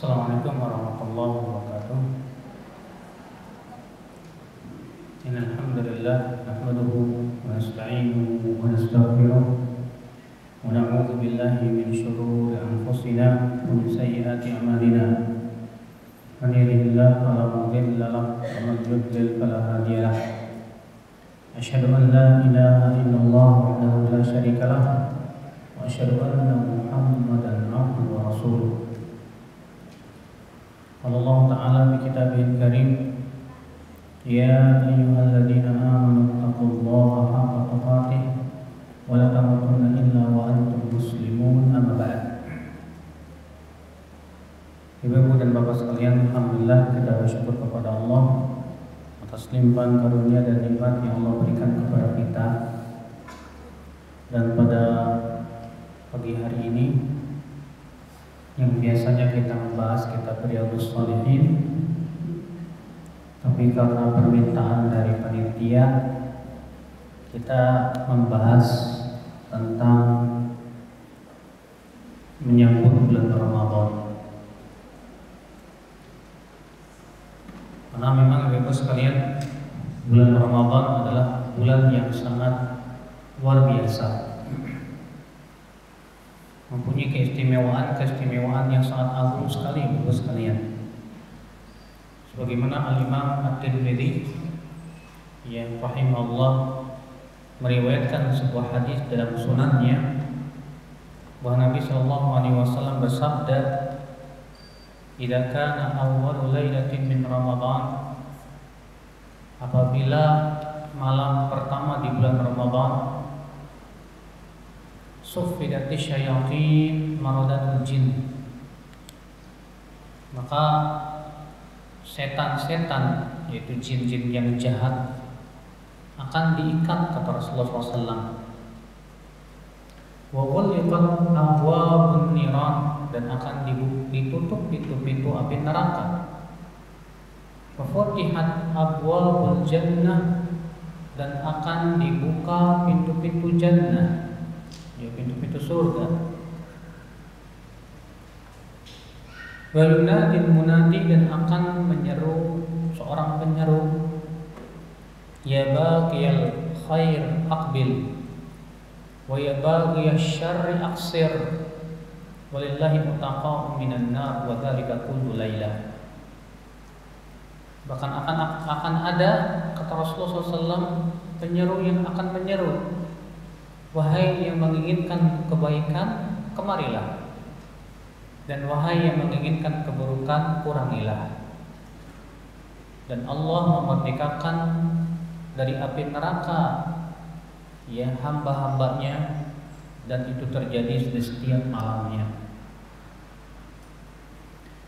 Assalamualaikum warahmatullahi wabarakatuh. Innal hamdalillah nahmaduhu wa nasta'inuhu wa nastaghfiruh wa na'udzu billahi min shururi anfusina wa min sayyiati a'malina. Man yahdihillahu fala mudilla lahu wa man yudlil fala hadiya lahu. Asyhadu an la ilaha illallah wahdahu la syarika lahu wa asyhadu anna Muhammadan abduhu wa rasuluh. Allah Ta'ala fi kitabihil karim, ya ayyuhalladzina amanu taqullaha haqqa tuqatih wa la tamutunna illa wa antum muslimun. Amma ba'd. Ibu-ibu dan bapak sekalian, alhamdulillah kita bersyukur kepada Allah atas limpahan karunia dan nikmat yang Allah berikan kepada kita. Dan pada pagi hari ini yang biasanya kita membahas kitab Riyadhus Shalihin, tapi karena permintaan dari panitia kita membahas tentang menyambut bulan Ramadan. Karena memang ibu sekalian, bulan Ramadan adalah bulan yang sangat luar biasa, mempunyai keistimewaan yang sangat agung sekali, ibu sekalian. Sebagaimana Al-Imam At-Tirmidzi yang rahimahullah meriwayatkan sebuah hadis dalam sunannya bahwa Nabi SAW bersabda, "Idza kana awwalu lailatin min Ramadan," apabila malam pertama di bulan Ramadan, "Suffidati syayatin maradatul jin," maka setan-setan, yaitu jin-jin yang jahat, akan diikat, kata Rasulullah SAW. Wa ghulqat abwabun niran, dan akan ditutup pintu-pintu api neraka. Wa futihat abwabul jannah, dan akan dibuka pintu-pintu jannah, ya pintu-pintu surga. Wa yunadil munadi, dan akan menyeru seorang penyeru, "Ya baqiyal khair aqbil wa ya baqiyasy syarri aqsir walillahi mutaqa'un minan nar wa dzalika kullu lailah." Bahkan akan ada, kata Rasulullah SAW, penyeru yang akan menyeru, "Wahai yang menginginkan kebaikan, kemarilah, dan wahai yang menginginkan keburukan, kurangilah." Dan Allah memerdekakan dari api neraka ya hamba-hambanya, dan itu terjadi di setiap malamnya.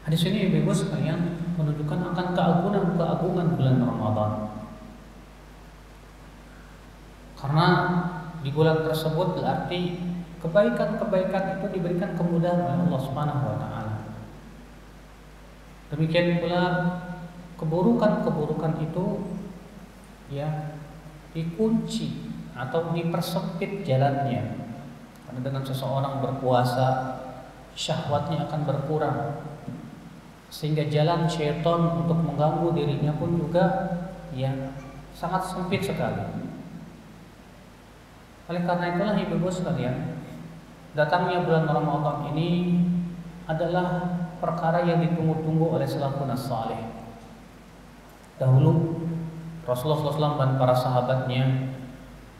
Hadis ini ibu sekalian menunjukkan akan keagungan bulan Ramadan, karena di bulan tersebut berarti kebaikan-kebaikan itu diberikan kemudahan oleh Allah Subhanahu wa taala. Demikian pula keburukan-keburukan itu ya dikunci atau dipersempit jalannya. Karena dengan seseorang berpuasa, syahwatnya akan berkurang, sehingga jalan syaitan untuk mengganggu dirinya pun juga ya sangat sempit sekali. Oleh karena itulah ibu-ibu sekalian, datangnya bulan Ramadan ini adalah perkara yang ditunggu-tunggu oleh salafun as-salih. Dahulu Rasulullah SAW dan para sahabatnya,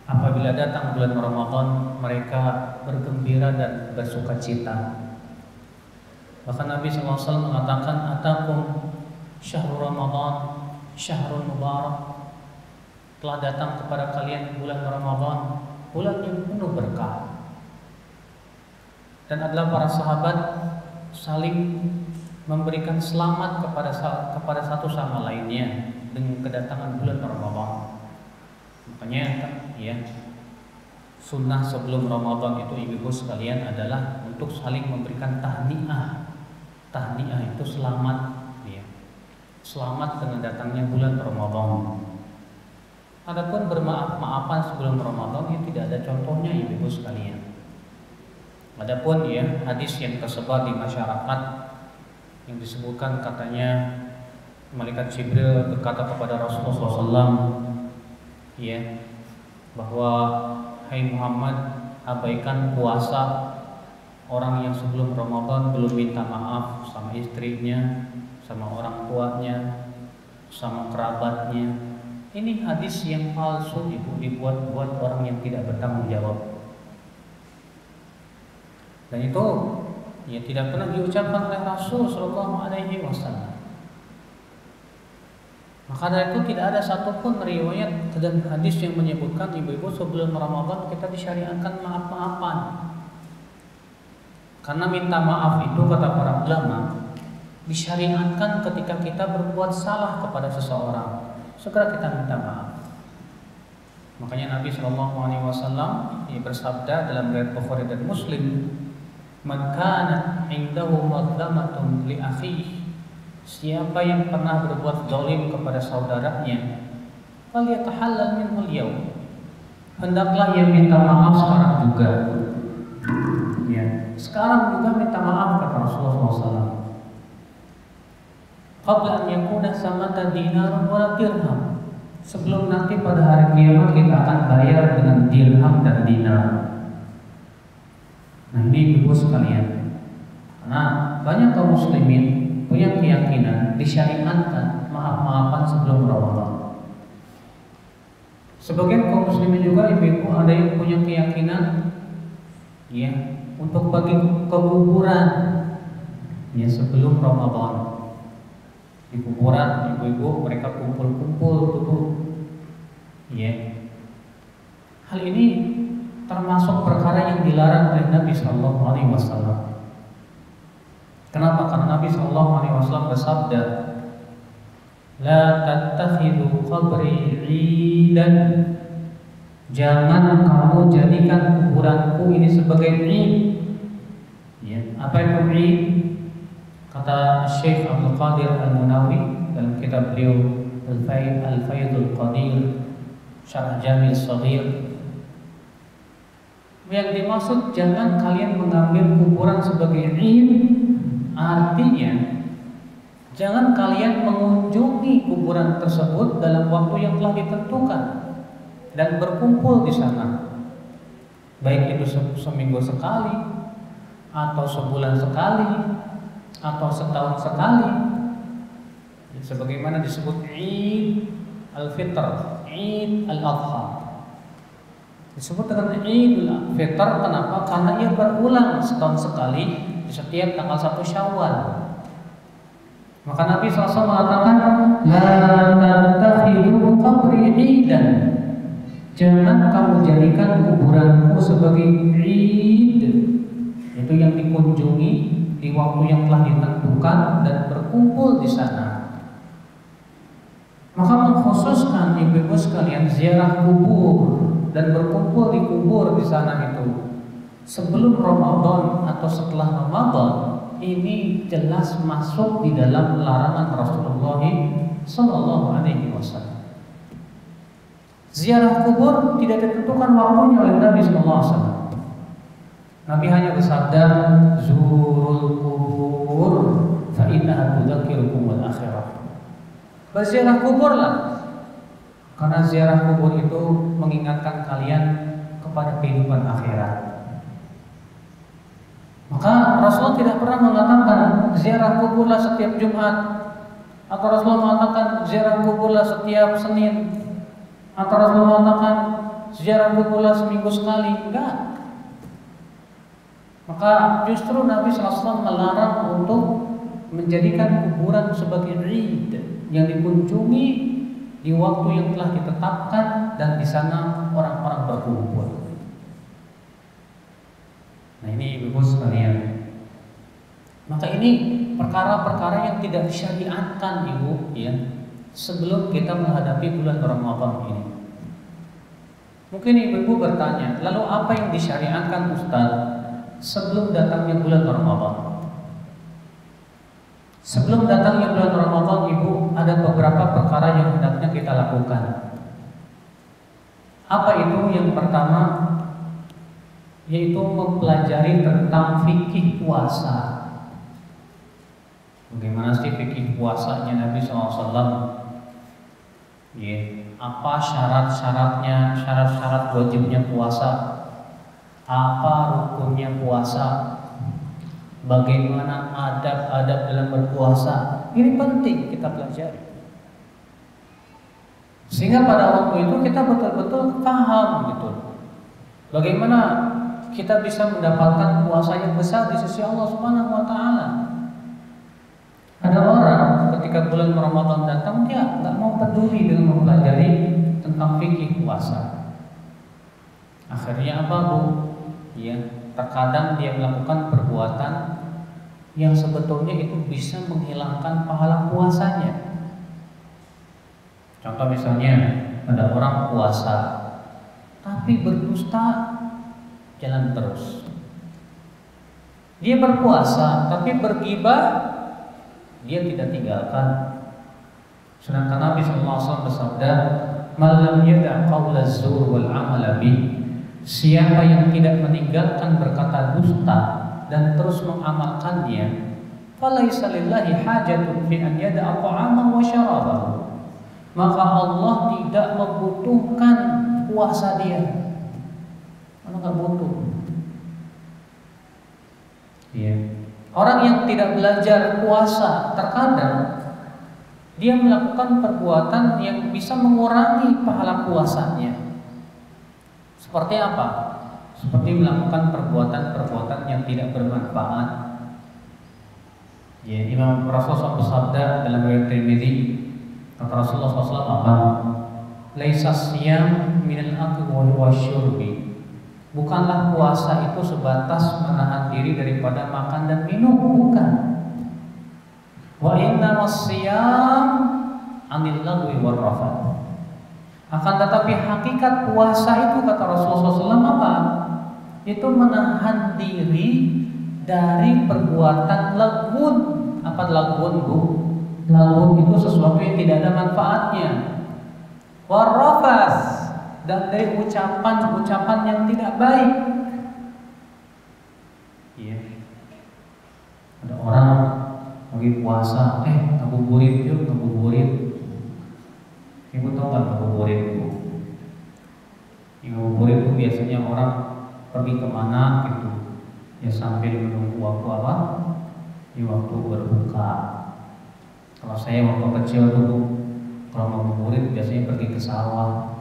apabila datang bulan Ramadan, mereka bergembira dan bersukacita. Bahkan Nabi SAW mengatakan, "Atakum syahrul Ramadan, syahrul mubarak." Telah datang kepada kalian bulan Ramadan, bulan yang penuh berkah. Dan adalah para sahabat saling memberikan selamat kepada satu sama lainnya dengan kedatangan bulan Ramadan. Makanya ya, sunnah sebelum Ramadan itu ibu-ibu sekalian adalah untuk saling memberikan tahniah. Tahniah itu selamat ya. Selamat dengan datangnya bulan Ramadan. Adapun bermaaf-maafan sebelum Ramadan itu tidak ada contohnya ibu-ibu sekalian. Adapun ya hadis yang tersebar di masyarakat yang disebutkan katanya malaikat Jibril berkata kepada Rasulullah SAW, ya, bahwa hai Muhammad, abaikan puasa orang yang sebelum Ramadan belum minta maaf sama istrinya, sama orang tuanya, sama kerabatnya. Ini hadis yang palsu, Ibu, dibuat-buat orang yang tidak bertanggung jawab. Dan itu ya tidak pernah diucapkan oleh Rasul Shallallahu Alaihi Wasallam. Maka dari itu tidak ada satupun riwayat dan hadis yang menyebutkan ibu-ibu sebelum Ramadan kita disyariatkan maaf-maafan. Karena minta maaf itu kata para ulama disyariatkan ketika kita berbuat salah kepada seseorang, segera kita minta maaf. Makanya Nabi Shallallahu Alaihi Wasallam bersabda dalam riwayat Bukhari dan Muslim, "Man kana indahu madlamatun li akhihi." Siapa yang pernah berbuat zalim kepada saudaranya, falyatahallal minhu al-yawm. Hendaklah ia minta maaf sekarang juga. Ya, sekarang juga minta maaf kata Rasulullah SAW. Qabla an yakuna samata dinar wa dirham. Sebelum nanti pada hari kiamat kita akan bayar dengan dirham dan dinar. Nah ini ibu sekalian, karena banyak kaum muslimin punya keyakinan disyariatkan maaf-maafan sebelum Ramadan. Sebagian kaum muslimin juga ibu-ibu ada yang punya keyakinan ya untuk bagi ke kuburan ya sebelum Ramadan. Di kuburan ibu-ibu mereka kumpul-kumpul tuh ya. Hal ini termasuk perkara yang dilarang oleh Nabi Sallallahu Alaihi Wasallam. Kenapa? Karena Nabi Sallallahu Alaihi Wasallam bersabda, "La tattakhidhu qabri 'idan." Jangan kamu jadikan kuburanku ini sebagai 'id. Ya, apa itu 'id? Kata Syekh Abdul Qadir Al-Munawi dalam kitab beliau Al-Faidul Qadir Syarh Jami' Shaghir, yang dimaksud jangan kalian mengambil kuburan sebagai 'id. Artinya jangan kalian mengunjungi kuburan tersebut dalam waktu yang telah ditentukan dan berkumpul di sana, baik itu seminggu sekali atau sebulan sekali atau setahun sekali, sebagaimana disebut Eid al-Fitr, Eid al-Adha. Disebut dengan Eid al-Fitr kenapa? Karena ia berulang setahun sekali di setiap tanggal 1 Syawal. Maka Nabi SAW mengatakan, "La tattakhidhu qabri 'idan." Jangan kamu jadikan kuburanmu sebagai 'id. Itu yang dikunjungi di waktu yang telah ditentukan dan berkumpul di sana. Maka mengkhususkan ibu-ibu sekalian ziarah kubur dan berkumpul di kubur di sana itu sebelum Ramadan atau setelah Ramadan, ini jelas masuk di dalam larangan Rasulullah Sallallahu Alaihi Wasallam. Ziarah kubur tidak ditentukan waktunya oleh Nabi Sallallahu Alaihi Wasallam. Nabi hanya bersabda, "Zurul kubur, fa innaha tudzakirukum al-akhirah." Berziarah kuburlah, karena ziarah kubur itu mengingatkan kalian kepada kehidupan akhirat. Maka Rasulullah tidak pernah mengatakan ziarah kuburlah setiap Jumat, atau Rasulullah mengatakan ziarah kuburlah setiap Senin, atau Rasulullah mengatakan ziarah kuburlah seminggu sekali. Enggak. Maka justru Nabi SAW melarang untuk menjadikan kuburan sebagai Eid yang dikunjungi di waktu yang telah ditetapkan dan di sana orang-orang berkumpul. Nah ini ibu sekalian, maka ini perkara-perkara yang tidak disyariatkan ibu ya sebelum kita menghadapi bulan Ramadan ini. Mungkin ibu bertanya, lalu apa yang disyariatkan Ustaz sebelum datangnya bulan Ramadan? Sebelum datangnya bulan Ramadan ibu, ada beberapa perkara yang hendaknya kita lakukan. Apa itu? Yang pertama yaitu mempelajari tentang fikih puasa. Bagaimana sih fikih puasanya Nabi SAW? Ya, apa syarat-syaratnya, syarat-syarat wajibnya puasa? Apa rukunnya puasa? Bagaimana adab-adab dalam berpuasa? Ini penting kita pelajari. Sehingga pada waktu itu kita betul-betul paham gitu. Bagaimana kita bisa mendapatkan puasa yang besar di sisi Allah Subhanahu wa taala. Ada orang ketika bulan Ramadan datang dia nggak mau peduli dengan mempelajari tentang fikih puasa. Akhirnya apa, Bu? Ya, terkadang dia melakukan perbuatan yang sebetulnya itu bisa menghilangkan pahala puasanya. Contoh misalnya ada orang puasa tapi berdusta jalan terus. Dia berpuasa tapi bergibah dia tidak tinggalkan. Sedangkan Nabi SAW bersabda, "Malam yada' qaula zur wal amala bih." Siapa yang tidak meninggalkan berkata dusta dan terus mengamalkannya, falaisa lillahi hajatun fi an yada'a ta'amahu wa syarabahu. Maka Allah tidak membutuhkan puasa dia. Allah nggak butuh. Ya. Orang yang tidak belajar puasa terkadang dia melakukan perbuatan yang bisa mengurangi pahala puasanya. Seperti apa? Seperti melakukan perbuatan-perbuatan yang tidak bermanfaat. Ya, Imam Rasulullah bersabda dalam riwayat Tirmidzi, kata Rasulullah SAW apa? Laisa siyam minal akli wa syurbi. Bukanlah puasa itu sebatas menahan diri daripada makan dan minum, bukan. Wa innamas siyam anil lagwi war rafath. Akan tetapi hakikat puasa itu kata Rasulullah SAW apa? Itu menahan diri dari perbuatan lagun. Apa lagun, Bu? Lagun itu sesuatu yang tidak ada manfaatnya. War rafath, dan dari ucapan-ucapan yang tidak baik. Iya. Ada orang lagi puasa, ngabuburit yuk, ngabuburit. Ibu tahu nggak ngabuburit itu? Ngabuburit itu biasanya orang pergi kemana gitu, ya sambil menunggu waktu apa? Di waktu berbuka. Kalau saya waktu kecil dulu, kalau ngabuburit biasanya pergi ke sawah.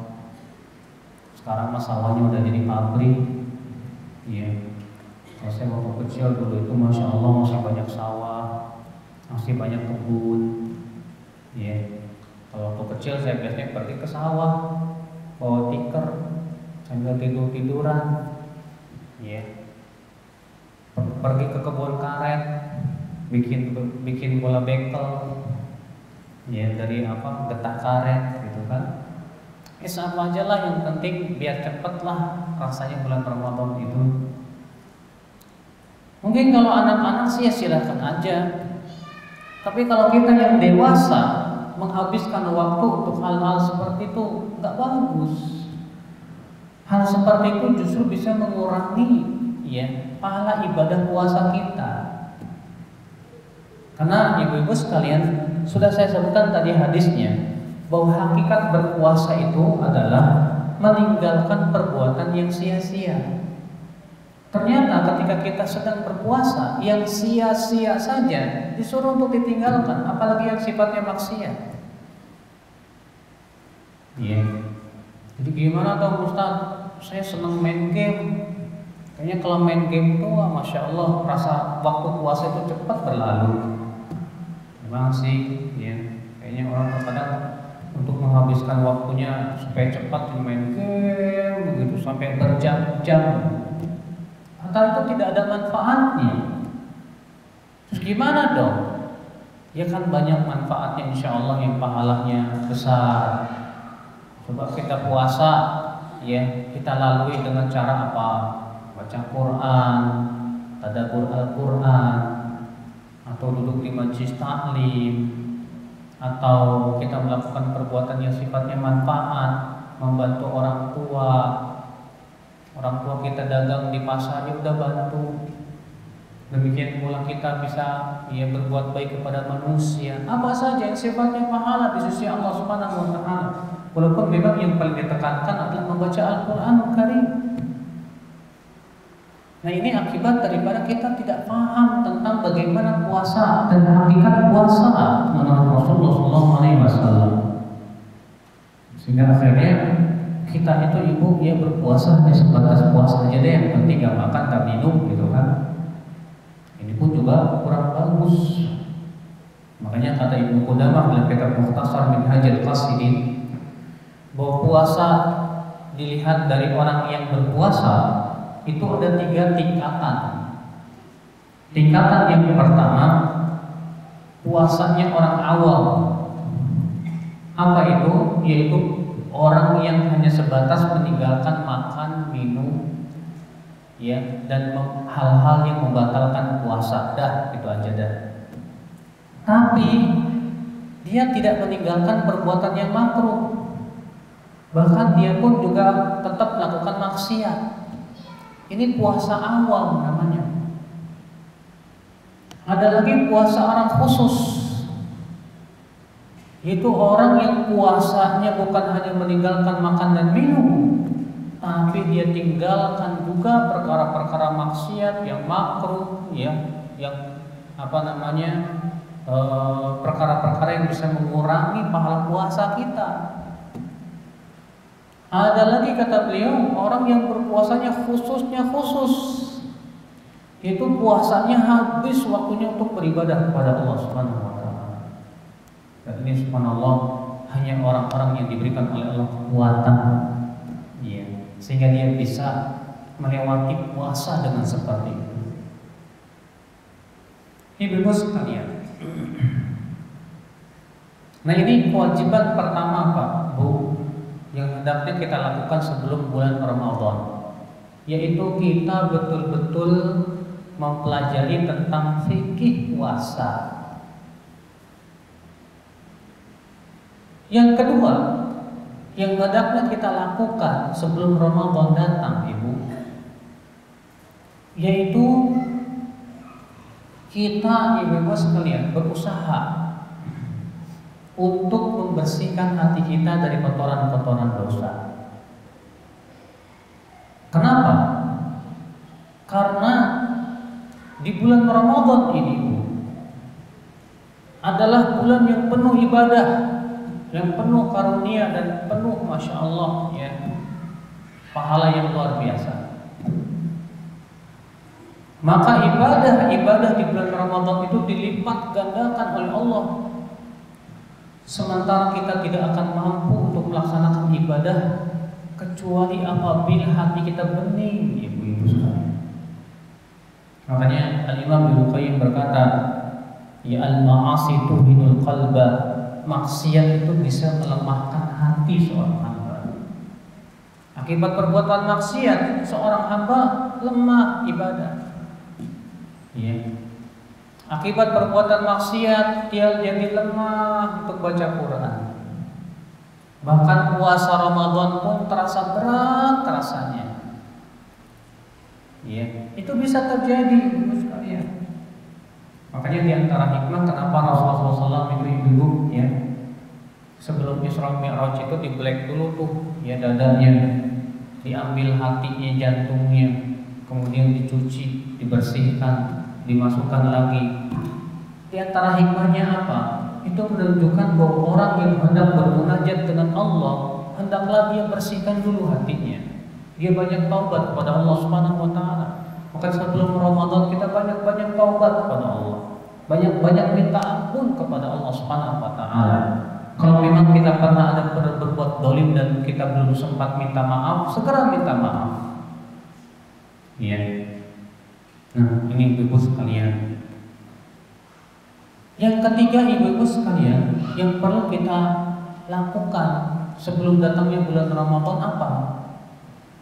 Sekarang mas sawahnya udah jadi pabrik. Iya. Kalau saya waktu kecil dulu itu masya Allah masih banyak sawah, masih banyak kebun. Iya. Kalau waktu kecil saya biasanya pergi ke sawah, bawa tikar, sambil tiduran. Iya. Pergi ke kebun karet, bikin bola bekel. Ya dari apa? Getah karet gitu kan. Sama aja lah, yang penting biar cepet lah rasanya bulan Ramadan itu. Mungkin kalau anak-anak sih ya silakan aja. Tapi kalau kita yang dewasa menghabiskan waktu untuk hal-hal seperti itu nggak bagus. Hal seperti itu justru bisa mengurangi ya pahala ibadah puasa kita. Karena ibu-ibu sekalian sudah saya sebutkan tadi hadisnya, bahwa hakikat berpuasa itu adalah meninggalkan perbuatan yang sia-sia. Ternyata ketika kita sedang berpuasa, yang sia-sia saja disuruh untuk ditinggalkan, apalagi yang sifatnya maksiat. Iya. Jadi gimana dong Ustaz? Saya senang main game. Kayaknya kalau main game itu, masya Allah, rasa waktu puasa itu cepat berlalu. Memang sih, ya. Kayaknya orang terkadang untuk menghabiskan waktunya supaya cepat main game begitu sampai berjam-jam, padahal itu tidak ada manfaatnya. Terus gimana dong? Ya kan banyak manfaatnya insya Allah yang pahalanya besar. Coba kita puasa, ya kita lalui dengan cara apa? Baca Quran, tadabbur Al-Quran, atau duduk di majlis taklim, atau kita melakukan perbuatan yang sifatnya manfaat, membantu orang tua kita dagang di pasar, ya udah bantu. Demikian pula kita bisa berbuat baik kepada manusia, apa saja yang sifatnya pahala di sisi Allah Subhanahu wa taala. Walaupun memang yang paling ditekankan adalah membaca Al-Qur'anul Karim. Nah, ini akibat daripada kita tidak paham tentang bagaimana puasa dan hakikat puasa menurut Rasulullah SAW. Sehingga akhirnya kita itu berpuasa hanya sebatas puasa aja deh, yang penting gak makan gak minum gitu kan. Ini pun juga kurang bagus. Makanya kata Ibnu Qudamah dalam kitab Mukhtasar Minhajul Qasidin, bahwa puasa dilihat dari orang yang berpuasa itu ada 3 tingkatan. Tingkatan yang pertama, puasanya orang awam. Apa itu? Yaitu orang yang hanya sebatas meninggalkan makan, minum, dan hal-hal yang membatalkan puasa. Dah, itu aja dah. Tapi dia tidak meninggalkan perbuatan yang makruh. Bahkan dia pun juga tetap melakukan maksiat. Ini puasa awam namanya. Ada lagi puasa orang khusus, yaitu orang yang puasanya bukan hanya meninggalkan makan dan minum, tapi dia tinggalkan juga perkara-perkara maksiat yang makruh, perkara-perkara yang bisa mengurangi pahala puasa kita. Ada lagi kata beliau, orang yang berpuasanya khusus, itu puasanya habis waktunya untuk beribadah kepada Allah Subhanahu wa taala. Dan ini subhanallah hanya orang-orang yang diberikan oleh Allah kekuatan, sehingga dia bisa melewati puasa dengan seperti itu. Ibu sekalian, nah ini kewajiban pertama Pak Bu yang hendaknya kita lakukan sebelum bulan Ramadan, yaitu kita betul-betul mempelajari tentang fikih puasa. Yang kedua, yang hendaknya kita lakukan sebelum Ramadan datang, Ibu, yaitu kita, Ibu sekalian, berusaha untuk membersihkan hati kita dari kotoran-kotoran dosa. Kenapa? Karena di bulan Ramadan ini adalah bulan yang penuh ibadah, yang penuh karunia dan penuh Masya Allah pahala yang luar biasa. Maka ibadah di bulan Ramadan itu dilipat gandakan oleh Allah. Sementara kita tidak akan mampu untuk melaksanakan ibadah kecuali apabila hati kita bening, ibu-ibu sekalian. Makanya Al-Imam Ibnu Qayyim berkata, ya al-ma'asi tuhinul qalba, maksiat itu bisa melemahkan hati seorang hamba. Akibat perbuatan maksiat, seorang hamba lemah ibadah. Akibat perbuatan maksiat, dia jadi lemah untuk baca Quran. Bahkan puasa Ramadan pun terasa berat rasanya. Itu bisa terjadi, Ibu sekalian. Makanya di antara hikmah kenapa Rasulullah SAW itu ibu sebelum Isra Mi'raj itu dibelek dulu tuh dadanya, diambil hatinya, jantungnya, kemudian dicuci, dibersihkan, dimasukkan lagi. Di antara hikmahnya apa? Itu menunjukkan bahwa orang yang hendak bermunajat dengan Allah, hendaklah dia bersihkan dulu hatinya. Dia banyak taubat kepada Allah Subhanahu wa taala. Maka sebelum Ramadan kita banyak-banyak taubat kepada Allah. Banyak-banyak minta ampun kepada Allah Subhanahu wa taala. Kalau memang kita pernah ada berbuat dolim dan kita belum sempat minta maaf, segera minta maaf. Nah, ini ibu-ibu sekalian. Yang ketiga, ibu-ibu sekalian, yang perlu kita lakukan sebelum datangnya bulan Ramadan apa?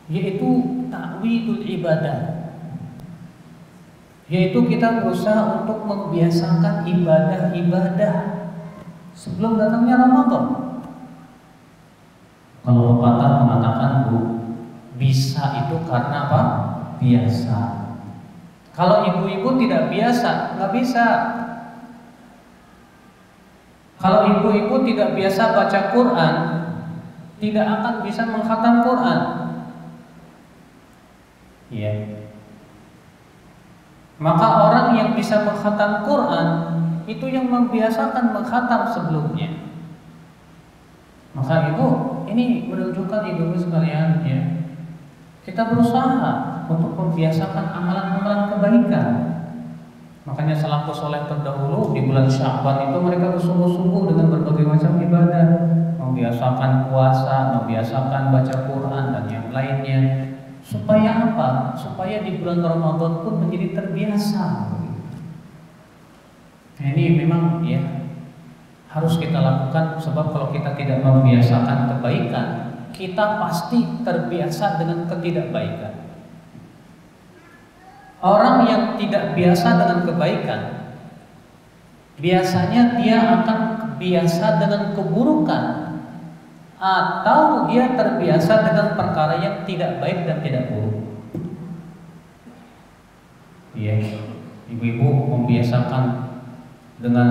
Yaitu ta'widul ibadah. Yaitu kita berusaha untuk membiasakan ibadah-ibadah sebelum datangnya Ramadan. Kalau pepatah mengatakan bisa itu karena apa? Biasa. Kalau ibu-ibu tidak biasa, nggak bisa. Kalau ibu-ibu tidak biasa baca Quran, tidak akan bisa mengkhatam Quran. Ya. Maka orang yang bisa mengkhatam Quran itu yang membiasakan mengkhatam sebelumnya. Maka ibu, ini menunjukkan ibu sekalian ya, kita berusaha untuk membiasakan amalan-amalan kebaikan. Makanya salafus saleh terdahulu di bulan Sya'ban itu mereka bersungguh-sungguh dengan berbagai macam ibadah, membiasakan puasa, membiasakan baca Quran dan yang lainnya. Supaya apa? Supaya di bulan Ramadan pun menjadi terbiasa. Nah, ini memang ya harus kita lakukan, sebab kalau kita tidak membiasakan kebaikan, kita pasti terbiasa dengan ketidakbaikan. Orang yang tidak biasa dengan kebaikan, biasanya dia akan biasa dengan keburukan, atau dia terbiasa dengan perkara yang tidak baik dan tidak buruk. Ya, ibu-ibu membiasakan dengan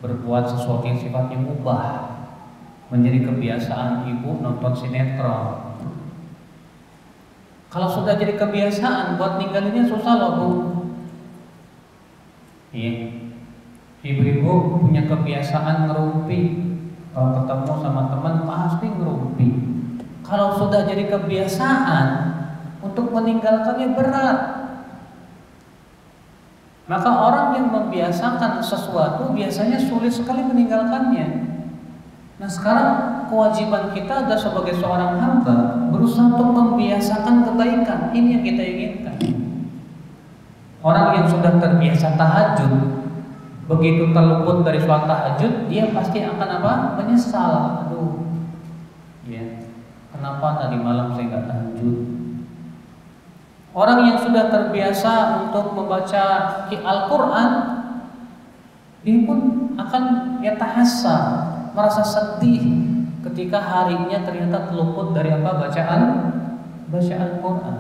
berbuat sesuatu yang sifatnya mubah, menjadi kebiasaan ibu nonton sinetron. Kalau sudah jadi kebiasaan, buat ninggalinnya susah loh bu. Iya, ibu-ibu punya kebiasaan ngerumpi. Kalau ketemu sama teman pasti ngerumpi. Kalau sudah jadi kebiasaan, untuk meninggalkannya berat. Maka orang yang membiasakan sesuatu biasanya sulit sekali meninggalkannya. Nah sekarang kewajiban kita adalah sebagai seorang hamba berusaha untuk membiasakan kebaikan. Ini yang kita inginkan. Orang yang sudah terbiasa tahajud, begitu terluput dari sholat tahajud, dia pasti akan apa? Menyesal. Aduh, ya, kenapa tadi malam saya nggak tahajud? Orang yang sudah terbiasa untuk membaca Al-Quran, dia pun akan yatahassa, merasa sedih ketika harinya ternyata terluput dari apa? Bacaan Quran.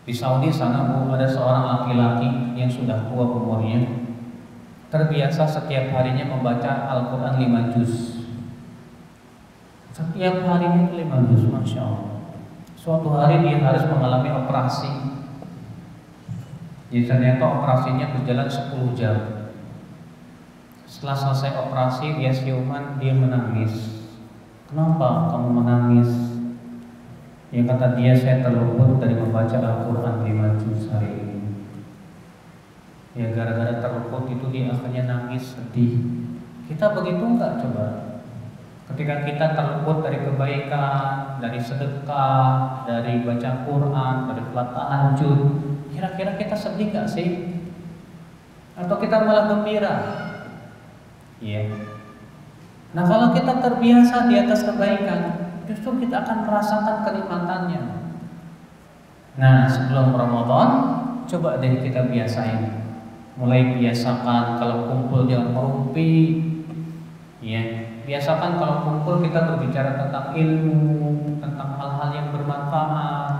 Di Saudi sana bu, ada seorang laki-laki yang sudah tua umurnya, terbiasa setiap harinya membaca Al-Quran 5 juz. Setiap harinya 5 juz, masya Allah. Suatu hari dia harus mengalami operasi. Jadi ternyata operasinya berjalan 10 jam. Setelah selesai operasi, dia siuman, dia menangis. Kenapa kamu menangis? Ya kata dia, saya terluput dari membaca Al-Quran 5 juz hari ini. Ya gara-gara terluput itu dia akhirnya nangis, sedih. Kita begitu enggak coba? Ketika kita terluput dari kebaikan, dari sedekah, dari baca Quran, dari sholat tahajud, kira-kira kita sedih enggak sih? Atau kita malah gembira? Iya. Nah kalau kita terbiasa di atas kebaikan, justru kita akan merasakan kenikmatannya. Nah sebelum Ramadan, coba deh kita biasain. Mulai biasakan kalau kumpul jangan merumpi. Ya, biasakan kalau kumpul kita berbicara tentang ilmu, tentang hal-hal yang bermanfaat.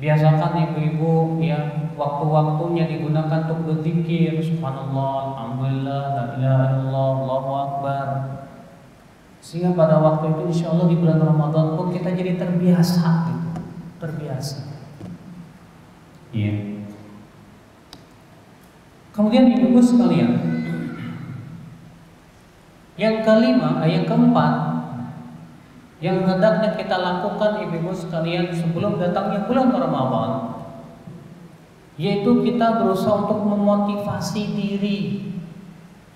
Biasakan ibu-ibu ya, waktu-waktunya digunakan untuk berzikir, subhanallah, alhamdulillah, la ilaha illallah, Allahu akbar. Sehingga pada waktu itu insya Allah di bulan Ramadan pun kita jadi terbiasa gitu. Terbiasa. Iya. Kemudian ibu-ibu sekalian, yang kelima, yang keempat, yang hendaknya kita lakukan ibu-ibu sekalian sebelum datangnya bulan Ramadan, yaitu kita berusaha untuk memotivasi diri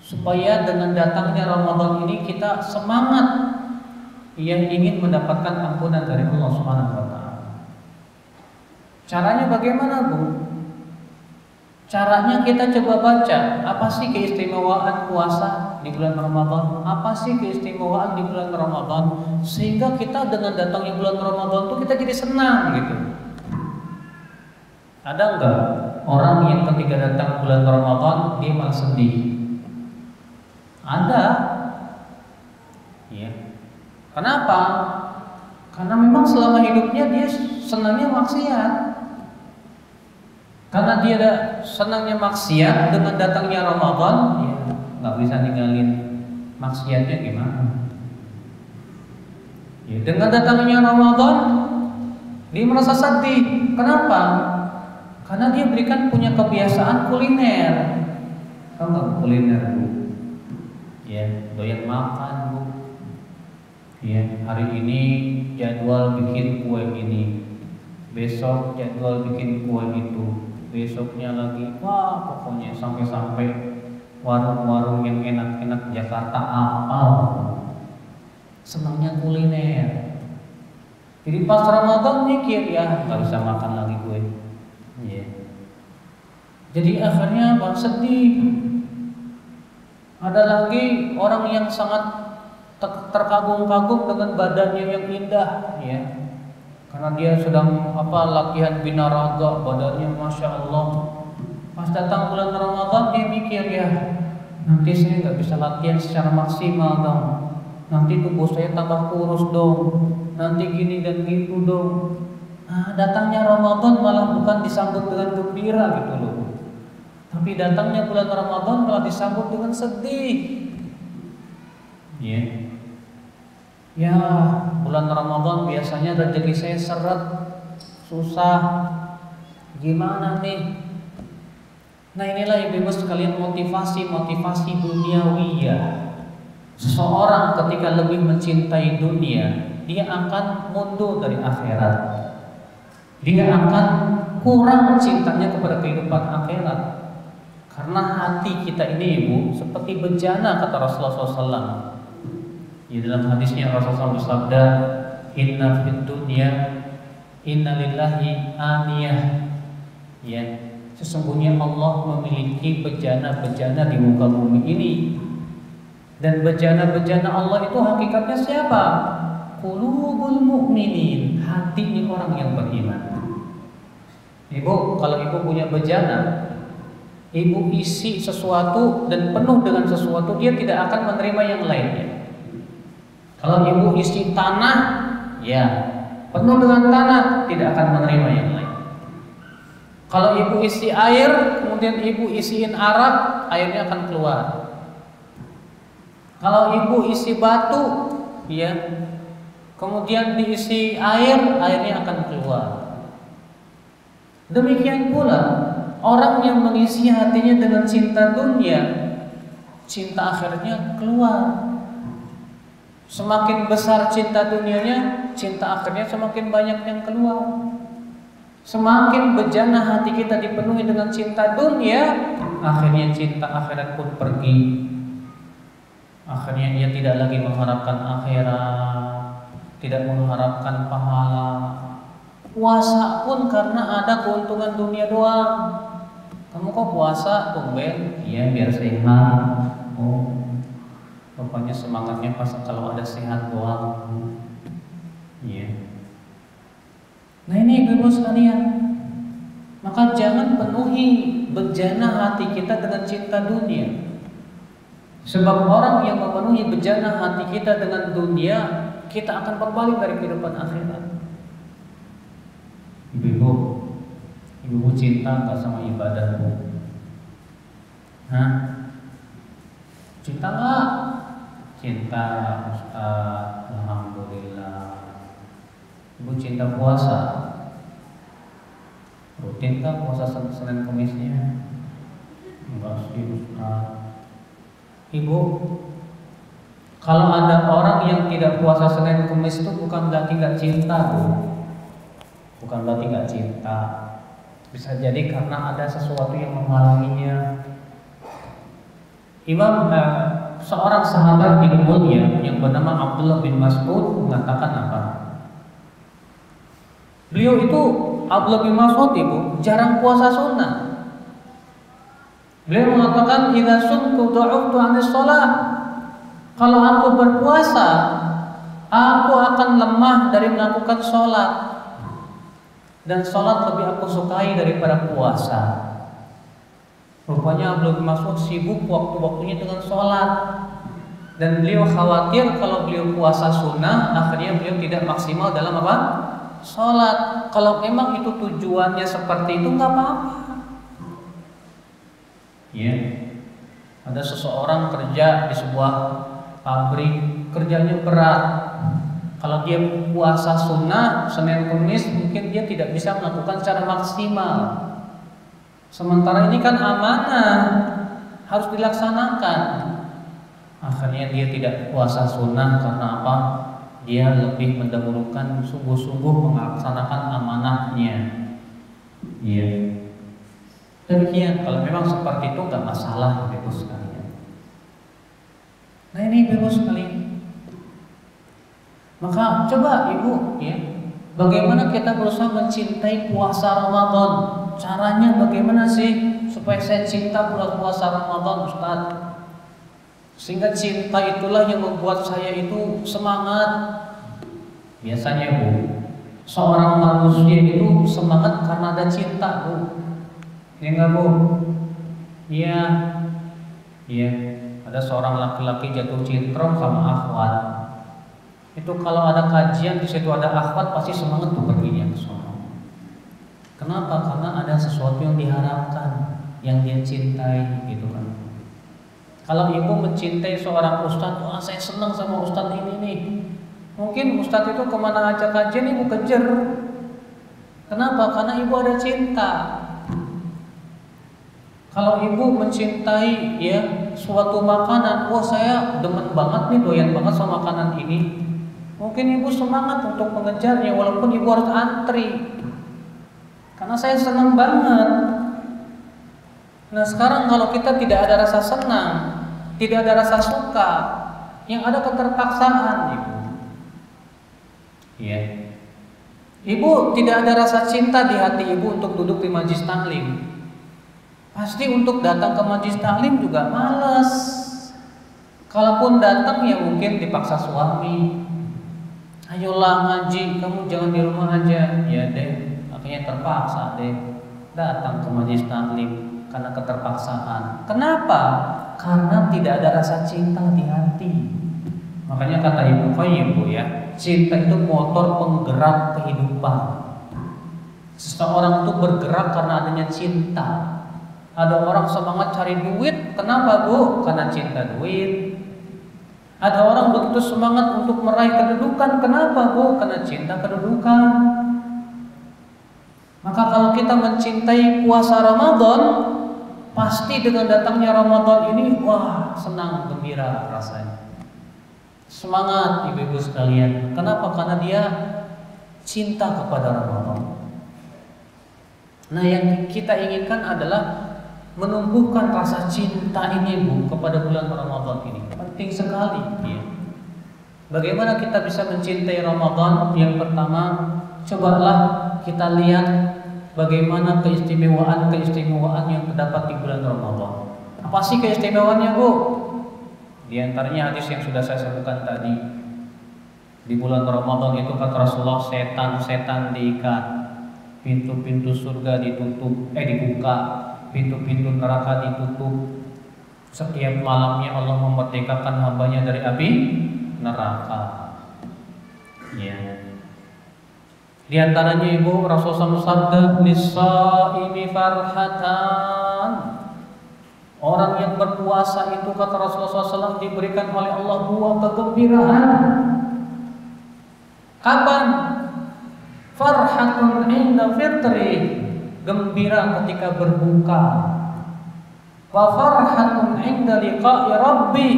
supaya dengan datangnya Ramadan ini kita semangat yang ingin mendapatkan ampunan dari Allah Subhanahu wa taala. Caranya bagaimana, Bu? Caranya kita coba baca, apa sih keistimewaan puasa di bulan Ramadan? Apa sih keistimewaan di bulan Ramadan? Sehingga kita dengan datangnya bulan Ramadan itu kita jadi senang gitu. Ada enggak orang yang ketika datang bulan Ramadan dia malah sedih? Ada. Ya. Kenapa? Karena memang selama hidupnya dia senangnya maksiat. Karena dia ada senangnya maksiat, dengan datangnya Ramadan, ya nggak bisa ninggalin maksiatnya gimana? Ya, dengan datangnya Ramadan, dia merasa sedih. Kenapa? Karena dia berikan punya kebiasaan kuliner. Tahu nggak kuliner, Bu? Ya, doyan makan, Bu. Ya, hari ini jadwal bikin kue ini, besok jadwal bikin kue itu, besoknya lagi, wah pokoknya sampai-sampai warung-warung yang enak-enak Jakarta apal. Senangnya kuliner. Jadi pas Ramadan mikir, ya nggak bisa makan lagi gue. Yeah. Jadi akhirnya bang sedih. Ada lagi orang yang sangat terkagum-kagum dengan badannya yang indah, ya. Karena dia sedang latihan binaraga, badannya masya Allah. Pas datang bulan Ramadan dia mikir, ya nanti saya nggak bisa latihan secara maksimal dong. Nanti tubuh saya tambah kurus dong. Nanti gini dan gitu dong. Nah, datangnya Ramadan malah bukan disambut dengan gembira gitu loh. Tapi datangnya bulan Ramadan malah disambut dengan sedih. Ya. Ya, bulan Ramadan biasanya rezeki saya seret, susah. Gimana nih? Nah, inilah ibu-ibu sekalian motivasi duniawiyah. Seseorang ketika lebih mencintai dunia, dia akan mundur dari akhirat. Dia akan kurang cintanya kepada kehidupan akhirat. Karena hati kita ini, Ibu, seperti bejana, kata Rasulullah SAW. Di dalam hadisnya Rasulullah bersabda, "Inna fid dunya inna lillahi aniyah." Ya, sesungguhnya Allah memiliki bejana-bejana di muka bumi ini. Dan bejana-bejana Allah itu hakikatnya siapa? Qulubul mu'minin, hatinya orang yang beriman. Ibu, kalau ibu punya bejana, ibu isi sesuatu dan penuh dengan sesuatu, dia tidak akan menerima yang lainnya. Kalau ibu isi tanah, ya penuh dengan tanah, tidak akan menerima yang lain. Kalau ibu isi air, kemudian ibu isiin arak, airnya akan keluar. Kalau ibu isi batu, ya, kemudian diisi air, airnya akan keluar. Demikian pula orang yang mengisi hatinya dengan cinta dunia, cinta akhirnya keluar. Semakin besar cinta dunianya, cinta akhirnya semakin banyak yang keluar. Semakin bejana hati kita dipenuhi dengan cinta dunia, akhirnya cinta akhirat pun pergi. Akhirnya ia tidak lagi mengharapkan akhirat, tidak mengharapkan pahala. Puasa pun karena ada keuntungan dunia doang. Kamu kok puasa, tumben? Iya, biar sehat. Oh, rupanya semangatnya pas kalau ada sehat doang. Iya. Nah ini ibu-ibu sekalian, maka jangan penuhi bejana hati kita dengan cinta dunia. Sebab orang yang memenuhi bejana hati kita dengan dunia, kita akan berbalik dari kehidupan akhirat. Ibu cinta nggak sama ibadahmu? Hah? Cinta nggak? Cinta, Ustaz. Alhamdulillah. Ibu cinta puasa? Rutin kan puasa Senin Kemisnya? Enggak sih, Ustaz. Ibu, kalau ada orang yang tidak puasa Senin Kemis itu bukan berarti nggak cinta, Bu. Bukan berarti nggak cinta. Bisa jadi karena ada sesuatu yang menghalanginya. Seorang sahabat yang mulia yang bernama Abdullah bin Mas'ud mengatakan apa? Beliau itu, Abdullah bin Mas'ud, Ibu, jarang puasa sunnah. Beliau mengatakan, "Idza sumtu da'uftu 'anis shalah." Kalau aku berpuasa, aku akan lemah dari melakukan sholat. Dan sholat lebih aku sukai daripada puasa. Rupanya Abdullah bin Mas'ud sibuk waktu-waktunya dengan sholat. Dan beliau khawatir kalau beliau puasa sunnah, akhirnya beliau tidak maksimal dalam apa? Sholat. Kalau memang itu tujuannya seperti itu, nggak apa-apa. Ya, ada seseorang kerja di sebuah pabrik, kerjanya berat. Kalau dia puasa sunnah Senin Kamis, mungkin dia tidak bisa melakukan secara maksimal. Sementara ini kan amanah, harus dilaksanakan. Akhirnya dia tidak puasa sunnah karena apa? Dia lebih mendahulukan sungguh-sungguh melaksanakan amanahnya. Iya. Demikian, kalau memang seperti itu nggak masalah, Ibu sekalian. Nah ini Ibu sekalian. Maka coba Ibu ya, bagaimana kita berusaha mencintai puasa Ramadan? Caranya bagaimana sih supaya saya cinta bulan puasa Ramadan, Ustaz? Sehingga cinta itulah yang membuat saya itu semangat. Biasanya Bu, seorang manusia itu semangat karena ada cinta Bu. Ya enggak Bu? Iya. Iya. Ada seorang laki-laki jatuh cinta sama akhwat. Itu kalau ada kajian di situ ada akhwat pasti semangat tuh perginya ke sana. Kenapa? Karena ada sesuatu yang diharapkan, yang dia cintai gitu kan. Kalau ibu mencintai seorang ustadz, wah saya senang sama ustadz ini nih. Mungkin ustadz itu kemana aja kajian ibu kejar. Kenapa? Karena ibu ada cinta. Kalau ibu mencintai ya suatu makanan, wah saya demen banget nih, doyan banget sama makanan ini. Mungkin ibu semangat untuk mengejarnya walaupun ibu harus antri. Karena saya senang banget. Nah sekarang kalau kita tidak ada rasa senang, tidak ada rasa suka, yang ada keterpaksaan Ibu. Iya. Ibu tidak ada rasa cinta di hati ibu untuk duduk di majelis taklim. Pasti untuk datang ke majelis taklim juga malas. Kalaupun datang ya mungkin dipaksa suami. Ayolah ngaji, kamu jangan di rumah aja. Ya deh, akhirnya terpaksa deh datang ke majelis taklim karena keterpaksaan. Kenapa? Karena tidak ada rasa cinta di hati. Makanya kata Ibnu Qayyim Bu ya, cinta itu motor penggerak kehidupan. Seseorang itu bergerak karena adanya cinta. Ada orang semangat cari duit, kenapa Bu? Karena cinta duit. Ada orang begitu semangat untuk meraih kedudukan, kenapa Bu? Karena cinta kedudukan. Maka kalau kita mencintai puasa Ramadan, pasti dengan datangnya Ramadan ini, wah senang, gembira rasanya. Semangat ibu-ibu sekalian. Kenapa? Karena dia cinta kepada Ramadan. Nah yang kita inginkan adalah menumbuhkan rasa cinta ini Bu kepada bulan Ramadan ini. Penting sekali ya. Bagaimana kita bisa mencintai Ramadan? Yang pertama, cobalah kita lihat bagaimana keistimewaan yang terdapat di bulan Ramadan. Apa sih keistimewaannya Bu? Di antaranya hadis yang sudah saya sebutkan tadi. Di bulan Ramadan itu kata Rasulullah, setan-setan diikat, pintu-pintu surga dibuka, pintu-pintu neraka ditutup. Setiap malamnya Allah memerdekakan hambanya dari api neraka. Ya. Di antaranya Ibu Rasulullah bersabda, "Lis-shaimi farhatan." Orang yang berpuasa itu kata Rasulullah SAW diberikan oleh Allah dua kegembiraan. Kapan? Farhatun inda fitri, gembira ketika berbuka. Wa farhatun inda liqa'i rabbi,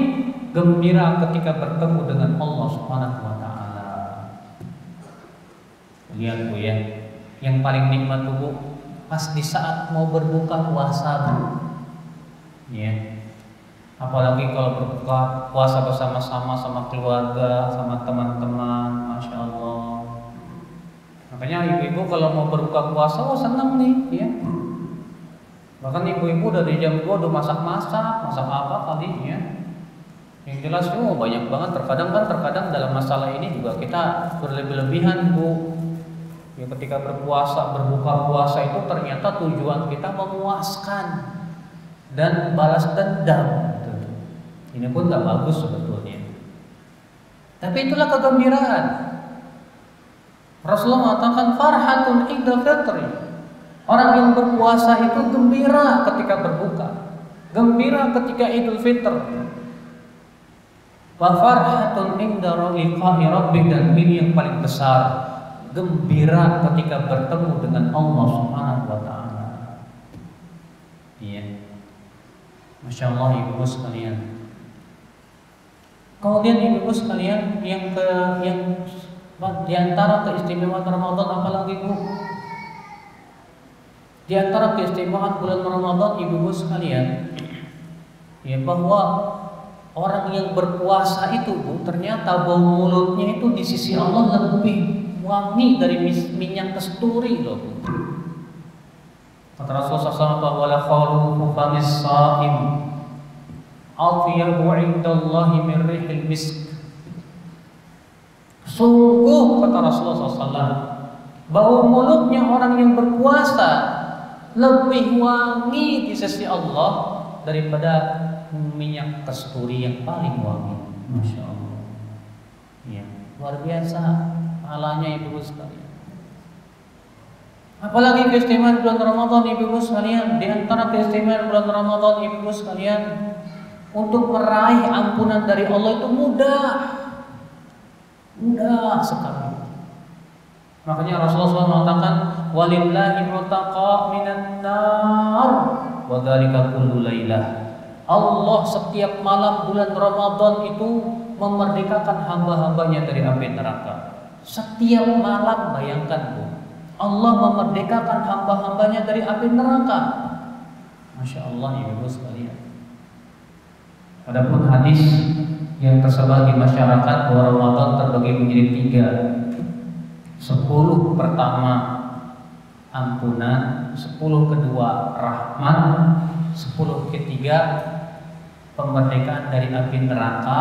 gembira ketika bertemu dengan Allah Subhanahu wa taala. Lihat Bu ya, yang paling nikmat tuh Bu, pas di saat mau berbuka puasa Bu. Ya. Apalagi kalau berbuka puasa bersama-sama sama keluarga, sama teman-teman, Masya Allah. Makanya ibu-ibu kalau mau berbuka puasa, oh senang nih, ya. Bahkan ibu-ibu dari jam 2 udah masak apa kali ya. Yang jelas oh banyak banget. Terkadang dalam masalah ini juga kita berlebih-lebihan Bu. Ya, ketika berbuka puasa itu ternyata tujuan kita memuaskan dan balas dendam. Ini pun gak bagus sebetulnya. Tapi itulah kegembiraan. Rasulullah mengatakan farhatun inda fitri. Orang yang berpuasa itu gembira ketika berbuka. Gembira ketika Idul Fitr. Wa farhatun inda liqa'i rabbih, dan ini yang paling besar, gembira ketika bertemu dengan Allah Subhanahu wa taala. Iya. Masya Allah ibu sekalian. Kemudian ibu sekalian yang di antara keistimewaan Ramadan apalagi Bu? Di antara keistimewaan bulan Ramadan ibu sekalian, ya bahwa orang yang berpuasa itu Bu, ternyata bau mulutnya itu di sisi Allah lebih wangi dari minyak kasturi loh Bu. Kata Rasulullah SAW, wala khalufu famis sha'im atyabu 'indallahi min rihil misk. Sungguh kata Rasulullah SAW, bau mulutnya orang yang berpuasa lebih wangi di sisi Allah daripada minyak kasturi yang paling wangi. Masya Allah. Ya, luar biasa pahalanya ibu sekalian. Apalagi keistimewaan bulan Ramadan ibu sekalian. Di antara keistimewaan bulan Ramadan ibu sekalian, untuk meraih ampunan dari Allah itu mudah sekali. Makanya Rasulullah SAW mengatakan, walillahi mutaqa minan nar wa dzalika kullu lailah. Allah setiap malam bulan Ramadan itu memerdekakan hamba-hambanya dari api neraka. Setiap malam, bayangkan Bu, Allah memerdekakan hamba-hambanya dari api neraka. Masya Allah ibu sekalian. Adapun hadis yang tersebar di masyarakat bahwa Ramadan terbagi menjadi 3. 10 pertama ampunan, 10 kedua rahmat, 10 ketiga pemerdekakan dari api neraka.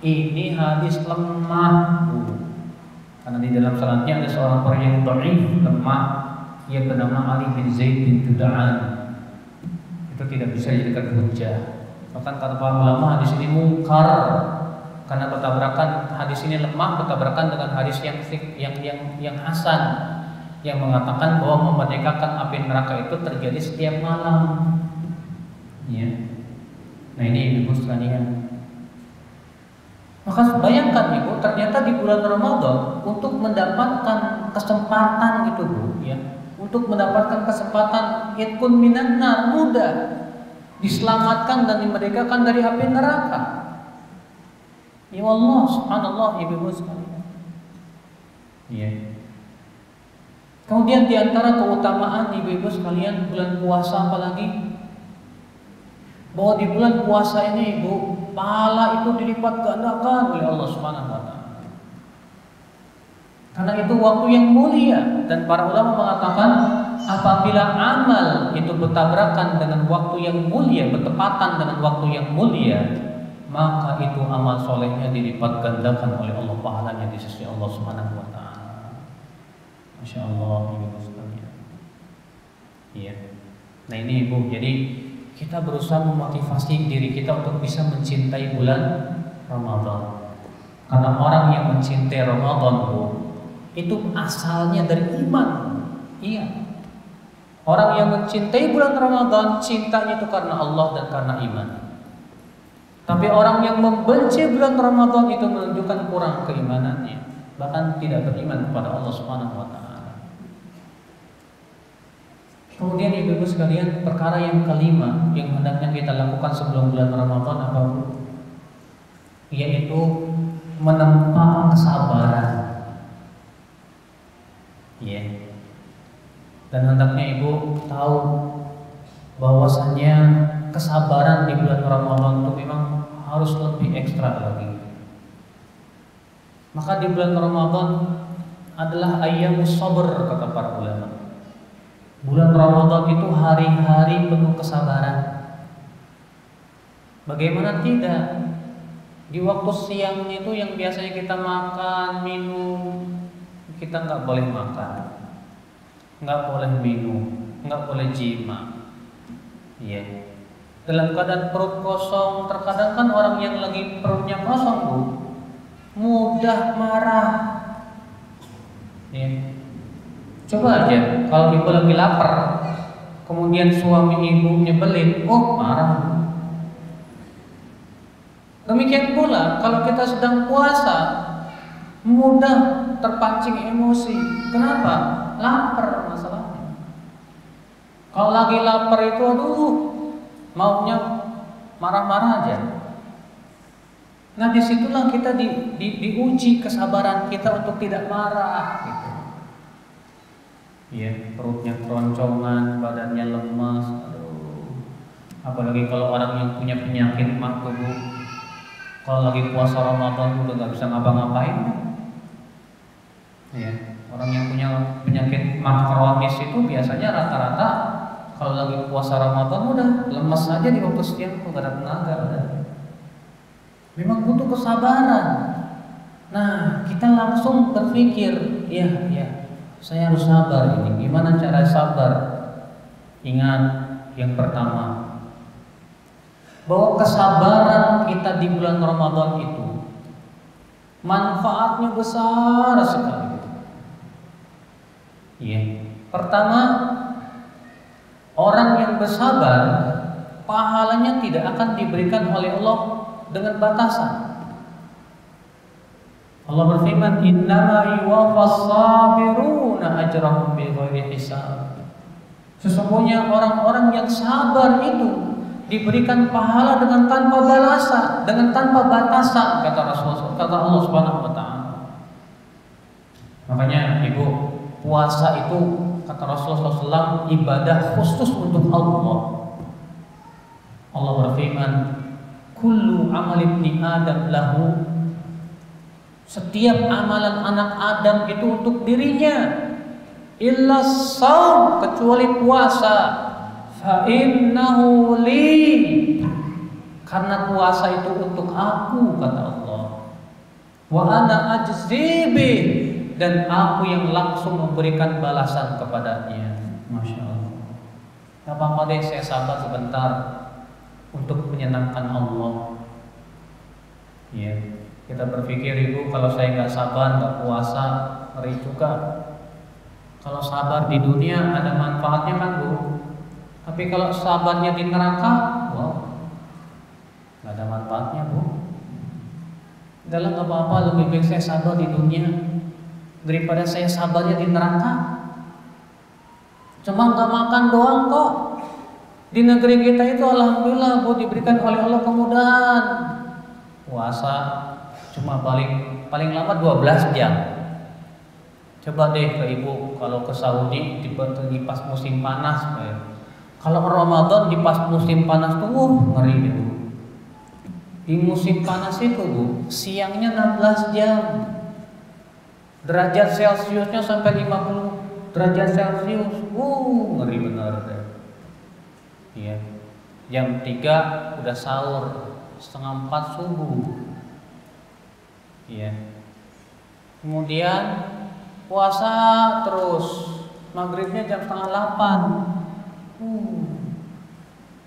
Ini hadis lemah Bu. Karena di dalam sanadnya ada seorang orang yang dhaif, lemah, yang bernama Ali bin Zaid bin Jud'an. Itu tidak bisa dijadikan hujjah. Bahkan kata para ulama hadis ini mungkar karena bertabrakan, hadis ini lemah bertabrakan dengan hadis yang hasan yang mengatakan bahwa memerdekakan api neraka itu terjadi setiap malam. Ya. Nah ini ibu sekalian. Maka bayangkan ibu, ternyata di bulan Ramadan untuk mendapatkan kesempatan gitu Bu, ya, untuk mendapatkan kesempatan itkun minan nar mudah, diselamatkan dan dimerdekakan dari api neraka. Ya Allah, subhanallah ibu sekalian. Ya. Kemudian di antara keutamaan ibu sekalian bulan puasa apalagi, bahwa di bulan puasa ini ibu, pahala itu dilipat gandakan oleh Allah Subhanahu wa taala. Karena itu waktu yang mulia, dan para ulama mengatakan apabila amal itu bertabrakan dengan waktu yang mulia, bertepatan dengan waktu yang mulia, maka itu amal solehnya dilipat gandakan oleh Allah, pahalanya di sisi Allah Subhanahu wa taala. Masya Allah ibu sekalian. Iya. Nah ini ibu, jadi kita berusaha memotivasi diri kita untuk bisa mencintai bulan Ramadan. Karena orang yang mencintai Ramadan Bu, itu asalnya dari iman. Iya. Orang yang mencintai bulan Ramadan, cintanya itu karena Allah dan karena iman. Tapi orang yang membenci bulan Ramadan itu menunjukkan kurang keimanannya, bahkan tidak beriman kepada Allah Subhanahu wa taala. Kemudian ibu-ibu sekalian, perkara yang kelima yang hendaknya kita lakukan sebelum bulan Ramadan apa Bu? Yaitu menempa kesabaran. Ya. Dan hendaknya ibu tahu bahwasannya kesabaran di bulan Ramadan itu memang harus lebih ekstra lagi. Maka di bulan Ramadan adalah ayyamus sabr kata para ulama. Bulan Ramadan itu hari-hari penuh kesabaran. Bagaimana tidak? Di waktu siang itu yang biasanya kita makan, minum, kita nggak boleh makan, nggak boleh minum, nggak boleh jima. Iya. Dalam keadaan perut kosong, terkadang kan orang yang lagi perutnya kosong Bu, mudah marah. Iya. Coba aja kalau ibu lagi lapar, kemudian suami ibu nyebelin, oh marah. Demikian pula kalau kita sedang puasa, mudah terpancing emosi. Kenapa? Lapar masalahnya. Kalau lagi lapar itu aduh, maunya marah-marah aja. Nah disitulah kita diuji kesabaran kita untuk tidak marah gitu. Iya, perutnya keroncongan, badannya lemas, aduh. Apalagi kalau orang yang punya penyakit mah tubuh, kalau lagi puasa Ramadan udah nggak bisa ngapa-ngapain. Ya, orang yang punya penyakit mah kronis itu biasanya rata-rata kalau lagi puasa Ramadan udah lemas aja di waktu siang tuh, gak ada tenaga udah. Memang butuh kesabaran. Nah, kita langsung berpikir, ya, saya harus sabar ini. Gimana cara sabar? Ingat yang pertama, bahwa kesabaran kita di bulan Ramadan itu manfaatnya besar sekali. Iya. Pertama, orang yang bersabar pahalanya tidak akan diberikan oleh Allah dengan batasan. Allah berfirman, "Innama yuwaffas sabiruna ajrahum bighairi hisab." Sesungguhnya orang-orang yang sabar itu diberikan pahala dengan tanpa balasan, dengan tanpa batasan, kata Rasulullah, kata Allah Subhanahu wa taala. Makanya Ibu, puasa itu kata Rasulullah SAW ibadah khusus untuk Allah. Allah berfirman, kullu amal ibni Adam lahu. Setiap amalan anak Adam itu untuk dirinya, illa shaum, kecuali puasa. Fa innahu li, karena puasa itu untuk aku, kata Allah. Wa ana ajzi bi, dan aku yang langsung memberikan balasan kepadanya. Masya Allah. Gak apa-apa deh, saya sabar sebentar untuk menyenangkan Allah. Ya, kita berpikir Ibu, kalau saya nggak sabar, nggak puasa, ngeri juga. Kalau sabar di dunia ada manfaatnya kan Bu, tapi kalau sabarnya di neraka, wow, nggak ada manfaatnya Bu. Dalam nggak apa-apa, lebih baik saya sabar di dunia daripada saya sabarnya di neraka. Cuma nggak makan doang kok. Di negeri kita itu alhamdulillah Bu, diberikan oleh Allah kemudahan. Puasa cuma paling lama 12 jam. Coba deh ke Ibu kalau ke Saudi di pas musim panas, kalau Ramadan di pas musim panas tuh ngeri Bu. Di musim panas itu Bu, siangnya 16 jam. Derajat Celciusnya sampai 50 derajat Celcius. Ngeri benar deh. Iya. Jam 3 udah sahur, setengah 4 subuh. Iya. Kemudian puasa terus, maghribnya jam setengah 8.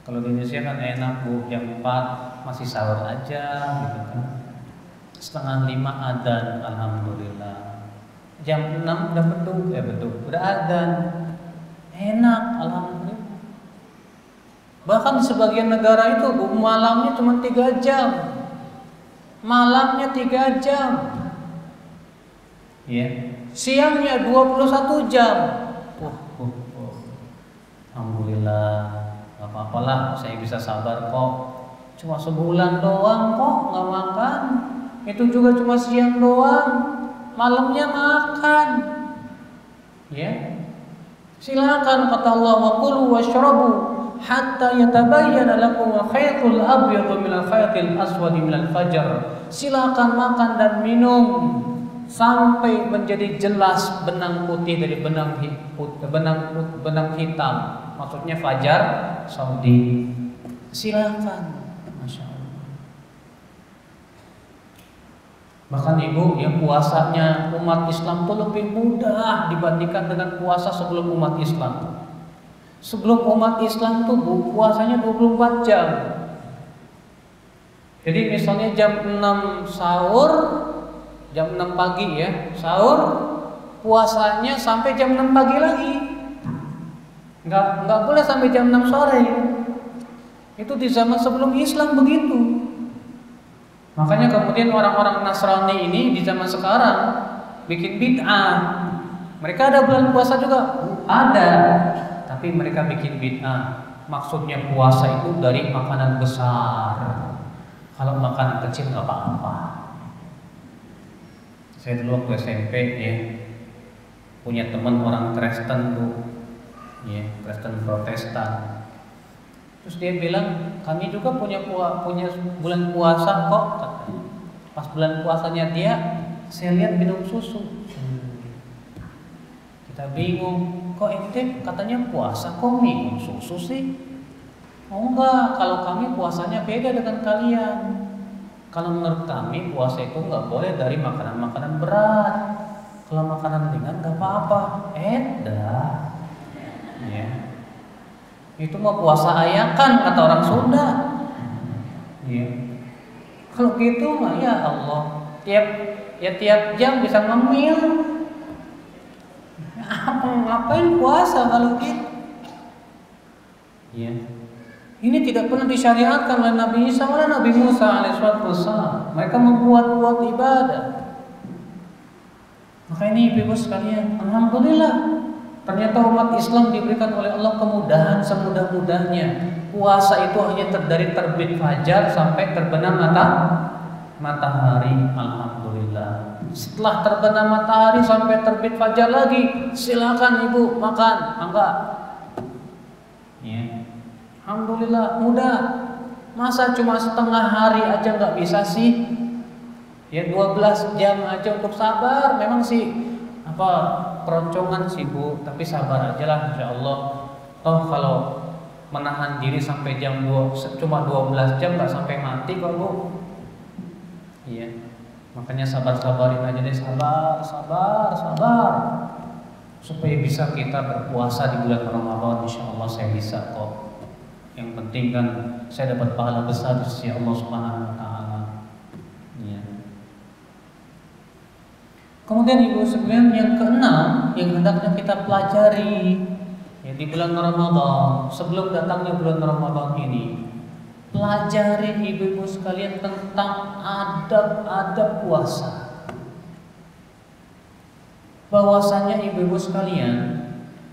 Kalau di Indonesia kan enak Bu, jam 4 masih sahur aja gitu kan. Setengah 5 adzan, alhamdulillah. Jam 6 udah beduk, udah adzan. Enak, alhamdulillah. Bahkan di sebagian negara itu Bu, malamnya cuma 3 jam. Malamnya 3 jam. Ya. Siangnya 21 jam. Alhamdulillah. Gak apa-apalah, saya bisa sabar kok. Cuma sebulan doang kok gak makan. Itu juga cuma siang doang. Malamnya makan. Ya. Silakan kata Allah, wa kulu washrabu hatta yatabayyana lakum al-khaytul abyadu minal khaytil aswadi minal fajr. Silakan makan dan minum sampai menjadi jelas benang putih dari benang hitam. Maksudnya fajar Saudi. Silakan. Masya Allah. Bahkan Ibu, yang puasanya umat Islam itu lebih mudah dibandingkan dengan puasa sebelum umat Islam. Sebelum umat Islam tuh Bu, puasanya 24 jam. Jadi misalnya jam 6 sahur, jam 6 pagi ya, sahur, puasanya sampai jam 6 pagi lagi. Nggak boleh sampai jam 6 sore. Itu di zaman sebelum Islam begitu. Makanya kemudian orang-orang Nasrani ini di zaman sekarang bikin bid'ah. Mereka ada bulan puasa juga? Ada. Tapi mereka bikin bid'ah. Maksudnya puasa itu dari makanan besar. Kalau makanan kecil nggak apa-apa. Saya dulu waktu SMP ya punya teman orang Kristen tuh, ya Kristen Protestan. Terus dia bilang kami juga punya bulan puasa kok. Pas bulan puasanya dia, saya lihat minum susu. Kita bingung, kok ente katanya puasa kok minum susu sih? Oh enggak, kalau kami puasanya beda dengan kalian. Kalau menurut kami puasa itu nggak boleh dari makanan-makanan berat. Kalau makanan ringan nggak apa-apa. Dah, ya. Itu mau puasa ayakan kata orang Sunda. Ya. Kalau gitu mah ya Allah, tiap jam bisa ngemil. Ngapain puasa kalau gitu? Ya. Ini tidak pernah disyariatkan oleh Nabi Isa oleh Nabi Musa alaihissalam. Mereka membuat-buat ibadah. Maka ini ibu-ibu sekalian, alhamdulillah. Ternyata umat Islam diberikan oleh Allah kemudahan semudah-mudahnya. Puasa itu hanya dari terbit fajar sampai terbenam matahari. Alhamdulillah. Setelah terbenam matahari sampai terbit fajar lagi, silakan ibu makan, enggak? Ya. Alhamdulillah mudah. Masa cuma setengah hari aja nggak bisa sih? Ya 12 jam aja untuk sabar. Memang sih keroncongan sih Bu, tapi sabar aja lah insya Allah. Toh kalau menahan diri sampai jam 2 cuma 12 jam nggak sampai mati kok Bu. Iya. Makanya sabar-sabarin aja deh, sabar supaya bisa kita berpuasa di bulan Ramadan. Insya Allah saya bisa kok. Yang penting kan saya dapat pahala besar di sisi Allah Subhanahu wa taala. Ya. Kemudian ibu sekalian yang keenam yang hendaknya kita pelajari ya, di bulan Ramadan, sebelum datangnya bulan Ramadan ini, pelajari ibu-ibu sekalian tentang adab-adab puasa. Bahwasanya ibu-ibu sekalian,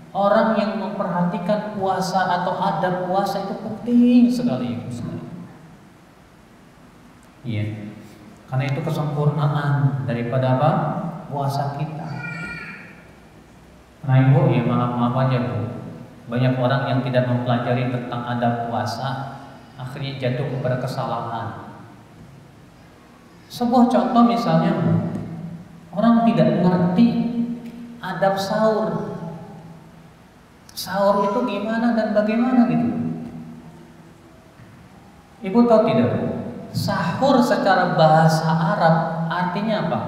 orang yang memperhatikan puasa atau adab puasa itu penting sekali, ibu sekalian. Iya, karena itu kesempurnaan daripada apa? Puasa kita. Nah ibu, ya maaf aja Bu, banyak orang yang tidak mempelajari tentang adab puasa, akhirnya jatuh kepada kesalahan. Sebuah contoh misalnya, orang tidak mengerti adab sahur. Sahur itu gimana dan bagaimana gitu. Ibu tahu tidak? Sahur secara bahasa Arab artinya apa?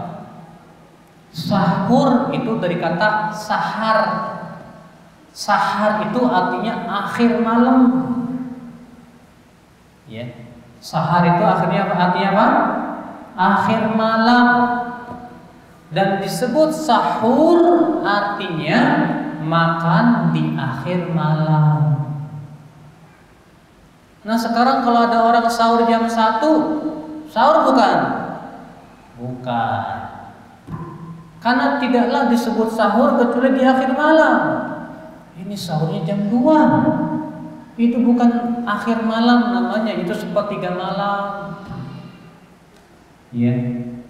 Sahur itu dari kata sahar. Sahar itu artinya akhir malam. Ya. Sahar itu artinya apa? Akhir malam. Dan disebut sahur artinya makan di akhir malam. Nah sekarang kalau ada orang sahur jam 1, sahur bukan? Bukan. Karena tidaklah disebut sahur kecuali di akhir malam. Ini sahurnya jam 2. Itu bukan akhir malam namanya, itu sepertiga malam. Ya,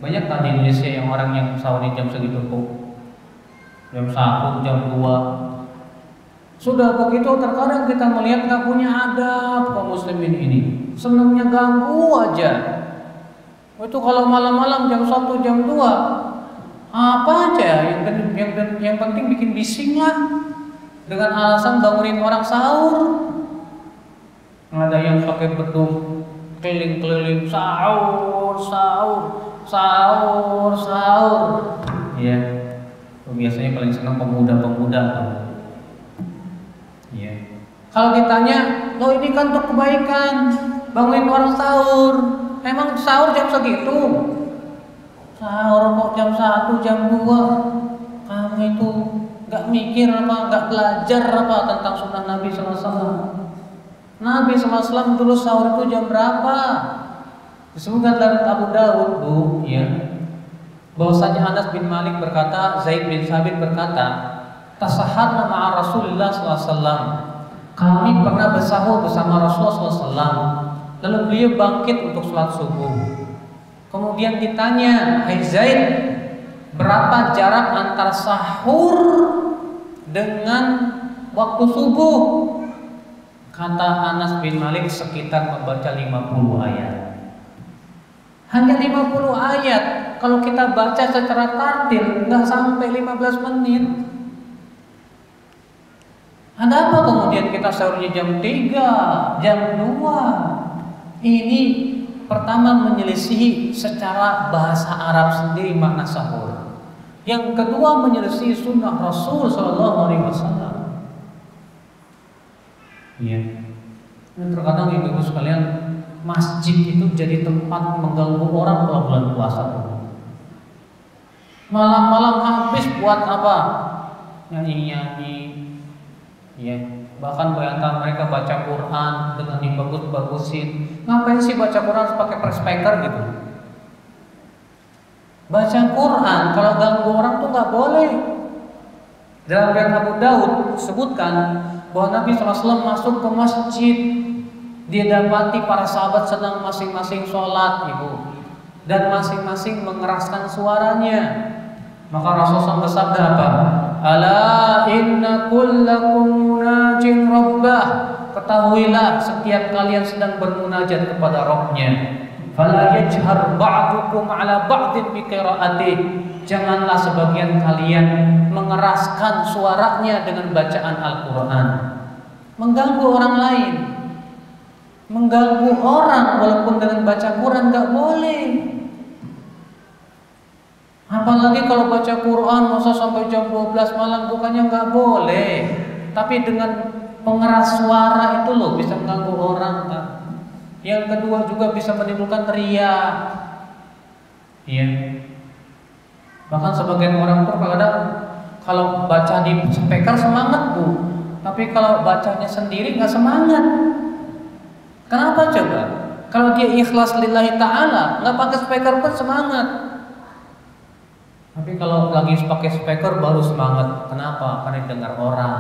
banyak kan di Indonesia yang orang yang sahurnya jam segitu kok. Jam 1, jam 2. Sudah begitu terkadang kita melihat gak punya adab kaum muslimin ini. Senangnya ganggu aja. Itu kalau malam-malam jam 1, jam 2 apa aja yang penting bikin bising lah. Dengan alasan bangunin orang sahur. Ada yang pakai bedung keliling-keliling sahur. Ya. Biasanya paling senang pemuda-pemuda tuh. Ya. Kalau ditanya, "Loh ini kan untuk kebaikan, bangunin orang sahur. Emang sahur jam segitu?" "Sahur kok jam 1, jam 2. Kamu itu nggak mikir apa, nggak belajar apa tentang sunnah Nabi SAW. Nabi SAW dulu sahur itu jam berapa? Disebutkan dalam Abu Dawud, Bu, ya, bahwasanya Anas bin Malik berkata, Zaid bin Sabit berkata, tasaharna ma'a Rasulullah SAW. Kami pernah bersahur bersama Rasulullah SAW. Lalu beliau bangkit untuk sholat subuh. Kemudian ditanya, hai Zaid, berapa jarak antara sahur dengan waktu subuh? Kata Anas bin Malik, sekitar membaca 50 ayat. Hanya 50 ayat. Kalau kita baca secara tartil nggak sampai 15 menit. Ada apa kemudian kita sahurnya jam 3, jam 2? Ini pertama menyelisihi secara bahasa Arab sendiri makna sahur. Yang kedua menyelisihi sunnah Rasul SAW. Ya. Dan terkadang ibu-ibu sekalian, masjid itu jadi tempat mengganggu orang kalau bulan puasa. Malam-malam habis buat apa? Nyanyi-nyanyi. Ya, bahkan bayangkan mereka baca Quran dengan dibagus-bagusin. Ngapain sih baca Quran harus pakai speaker gitu? Baca Quran kalau ganggu orang tuh nggak boleh. Dalam riwayat Abu Daud disebutkan bahwa Nabi SAW masuk ke masjid, dia dapati para sahabat sedang masing-masing sholat, ibu, dan masing-masing mengeraskan suaranya. Maka Rasulullah bersabda apa? Ala inna kullakum munajin rabbah. Ketahuilah setiap kalian sedang bermunajat kepada Rabbnya. Fala yajhar ba'dukum ala ba'din bi qiraatih. Janganlah sebagian kalian mengeraskan suaranya dengan bacaan Al-Quran. Mengganggu orang lain, mengganggu orang walaupun dengan baca Quran nggak boleh. Apalagi kalau baca Quran masa sampai jam 12 malam, bukannya nggak boleh, tapi dengan pengeras suara itu loh bisa mengganggu orang kan. Yang kedua juga bisa menimbulkan riya. Iya. Bahkan sebagian orang tuh kalau baca di speaker semangat, Bu, tapi kalau bacanya sendiri nggak semangat. Kenapa coba? Kalau dia ikhlas lillahi ta'ala, nggak pakai speaker pun semangat. Tapi kalau lagi pakai speaker baru semangat. Kenapa? Karena dengar orang.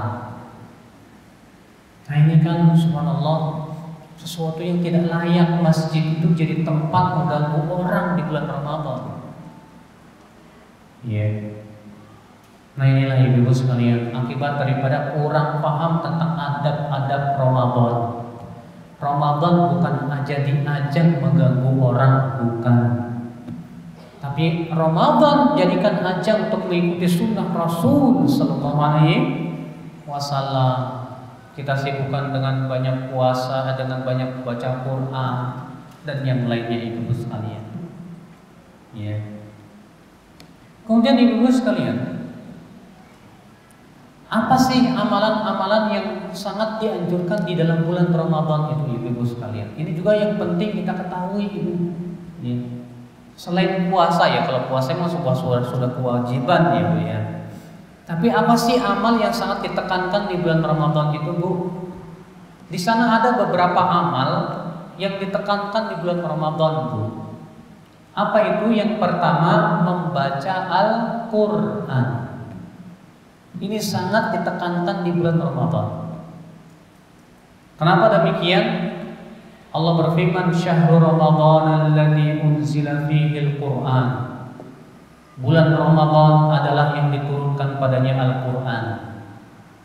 Nah ini kan subhanallah, sesuatu yang tidak layak masjid itu jadi tempat mengganggu orang di bulan Ramadan. Yeah. Nah inilah ibu-ibu sekalian akibat daripada kurang paham tentang adab-adab Ramadan. Ramadan bukan jadi ajang mengganggu orang, bukan. Tapi Ramadan jadikan ajang untuk mengikuti sunnah Rasul Sallallahu Alaihi Wasallam. Kita sibukkan dengan banyak puasa, dengan banyak baca Quran dan yang lainnya ibu-ibu sekalian. Yeah. Kemudian ibu-ibu sekalian, apa sih amalan-amalan yang sangat dianjurkan di dalam bulan Ramadan itu ibu-ibu sekalian? Ini juga yang penting kita ketahui, ibu. Ya. Selain puasa ya, kalau puasa memang sudah kewajiban ya, Bu ya. Tapi apa sih amal yang sangat ditekankan di bulan Ramadan itu, Bu? Di sana ada beberapa amal yang ditekankan di bulan Ramadan, Bu. Apa itu? Yang pertama, membaca Al-Quran. Ini sangat ditekankan di bulan Ramadan. Kenapa demikian? Allah berfirman, Syahrul Ramadan alladzi unzila fihil Quran. Bulan Ramadan adalah yang diturunkan padanya Al-Quran.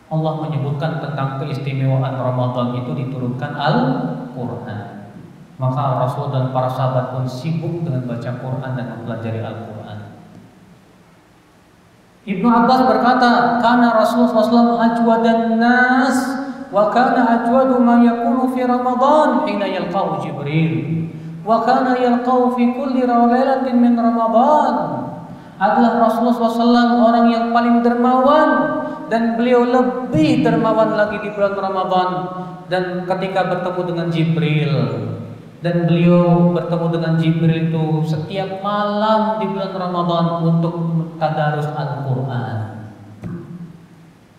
Allah menyebutkan tentang keistimewaan Ramadan itu diturunkan Al-Quran. Maka Rasul dan para sahabat pun sibuk dengan baca Quran dan mempelajari Al-Quran. Ibnu Abbas berkata, "Kana Rasulullah SAW ajwadan nas wa kana ajwadu ma yakunu fi Ramadan hina yalqahu Jibril wa kana yalqahu fi kulli lailatin min Ramadan." Adalah Rasulullah SAW orang yang paling dermawan, dan beliau lebih dermawan lagi di bulan Ramadan dan ketika bertemu dengan Jibril. Dan beliau bertemu dengan Jibril itu setiap malam di bulan Ramadan untuk tadarus Al-Quran.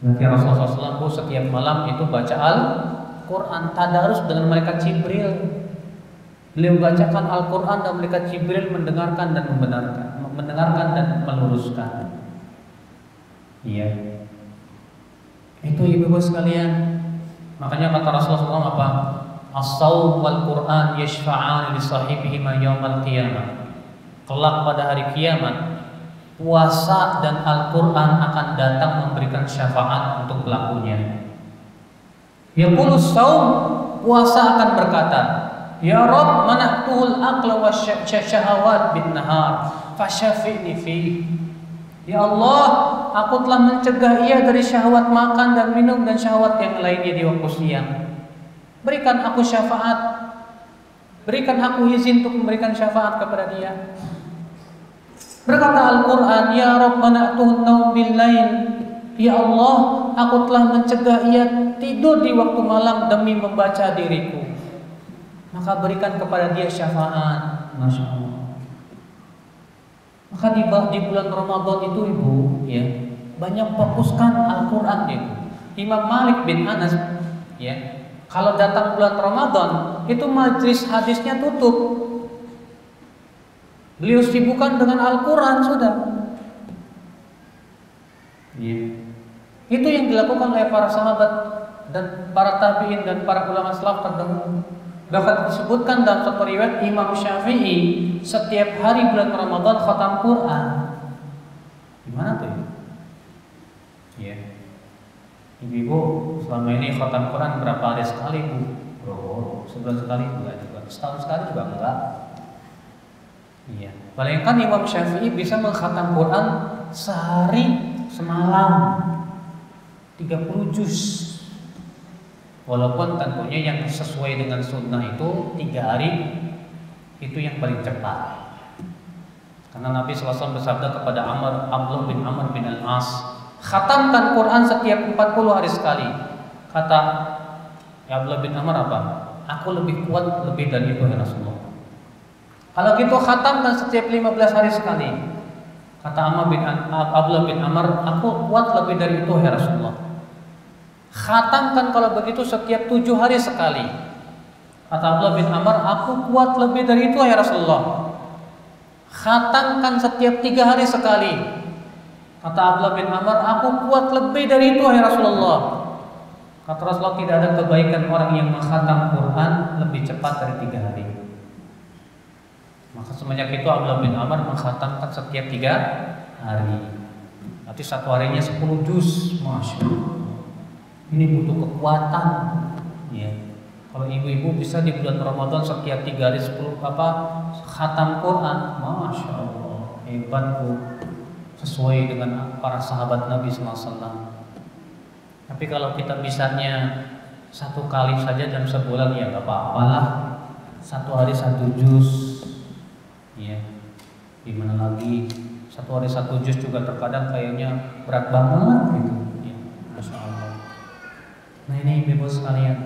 Berarti Rasulullah SAW setiap malam itu baca Al-Quran, tadarus dengan malaikat Jibril. Beliau bacakan Al-Quran dan malaikat Jibril mendengarkan dan membenarkan, mendengarkan dan meluruskan. Iya. Itu ibu-ibu sekalian. Makanya kata Rasulullah SAW apa? As-saum wal Quran yashfa'an li sahibihima yaumal qiyamah. Kelak pada hari kiamat, puasa dan Al-Quran akan datang memberikan syafaat untuk pelakunya. Yaqulu saum, puasa akan berkata, ya Rabb, mana'tuhul aqla wa syahawat bin nahar fasyafi'ni fi. Ya Allah, aku telah mencegah ia dari syahwat makan dan minum dan syahwat yang lainnya di waktu siang. Berikan aku syafaat, berikan aku izin untuk memberikan syafaat kepada dia. Berkata Al-Quran, ya Rabb, mana'tuhun naum bil lail. Ya Allah, aku telah mencegah ia tidur di waktu malam demi membaca diriku. Maka berikan kepada dia syafaat. Masya Allah. Maka di bulan Ramadan itu ibu, ya, banyak fokuskan Al-Quran ya. Imam Malik bin Anas, ya, kalau datang bulan Ramadan itu majelis hadisnya tutup. Beliau sibukkan dengan Al-Quran sudah. Ya. Itu yang dilakukan oleh para sahabat dan para tabi'in dan para ulama salaf terdahulu. Bahkan disebutkan dalam satu riwayat Imam Syafi'i setiap hari bulan Ramadan khatam Quran. Gimana tuh? Ya. Ibu-ibu selama ini khatam Quran berapa hari sekali, Bu? Oh, sebulan sekali enggak juga. Setahun sekali juga enggak. Iya. Bayangkan Imam Syafi'i bisa mengkhatam Quran sehari semalam 30 juz. Walaupun tentunya yang sesuai dengan sunnah itu 3 hari itu yang paling cepat. Karena Nabi SAW bersabda kepada Abdullah bin Amr bin Al-As, khatamkan Quran setiap 40 hari sekali. Kata Abdullah bin Amr apa? Aku lebih kuat lebih dari itu ya Rasulullah. Kalau gitu khatamkan setiap 15 hari sekali. Kata Abdullah bin Amr, aku kuat lebih dari itu ya Rasulullah. Khatamkan kalau begitu setiap 7 hari sekali. Kata Abdullah bin Amr, aku kuat lebih dari itu ya Rasulullah. Khatamkan setiap 3 hari sekali. Kata Abdullah bin Amr, aku kuat lebih dari itu ya Rasulullah. Kata Rasulullah, tidak ada kebaikan orang yang mengkhatam Quran lebih cepat dari 3 hari. Maka semenjak itu Abdullah bin Amr mengkhatamkan setiap 3 hari. Berarti satu harinya 10 juz. Masya Allah. Ini butuh kekuatan. Ya. Kalau ibu-ibu bisa di bulan Ramadan setiap 3 hari 10 khatam Quran, Masya Allah, hebat Bu. Sesuai dengan para sahabat Nabi SAW. Tapi kalau kita bisanya 1 kali saja dalam sebulan ya nggak apa-apalah. 1 hari 1 juz. Ya, gimana lagi 1 hari 1 juz juga terkadang kayaknya berat banget gitu. Ya, Masya Allah. Nah ini ibu sekalian,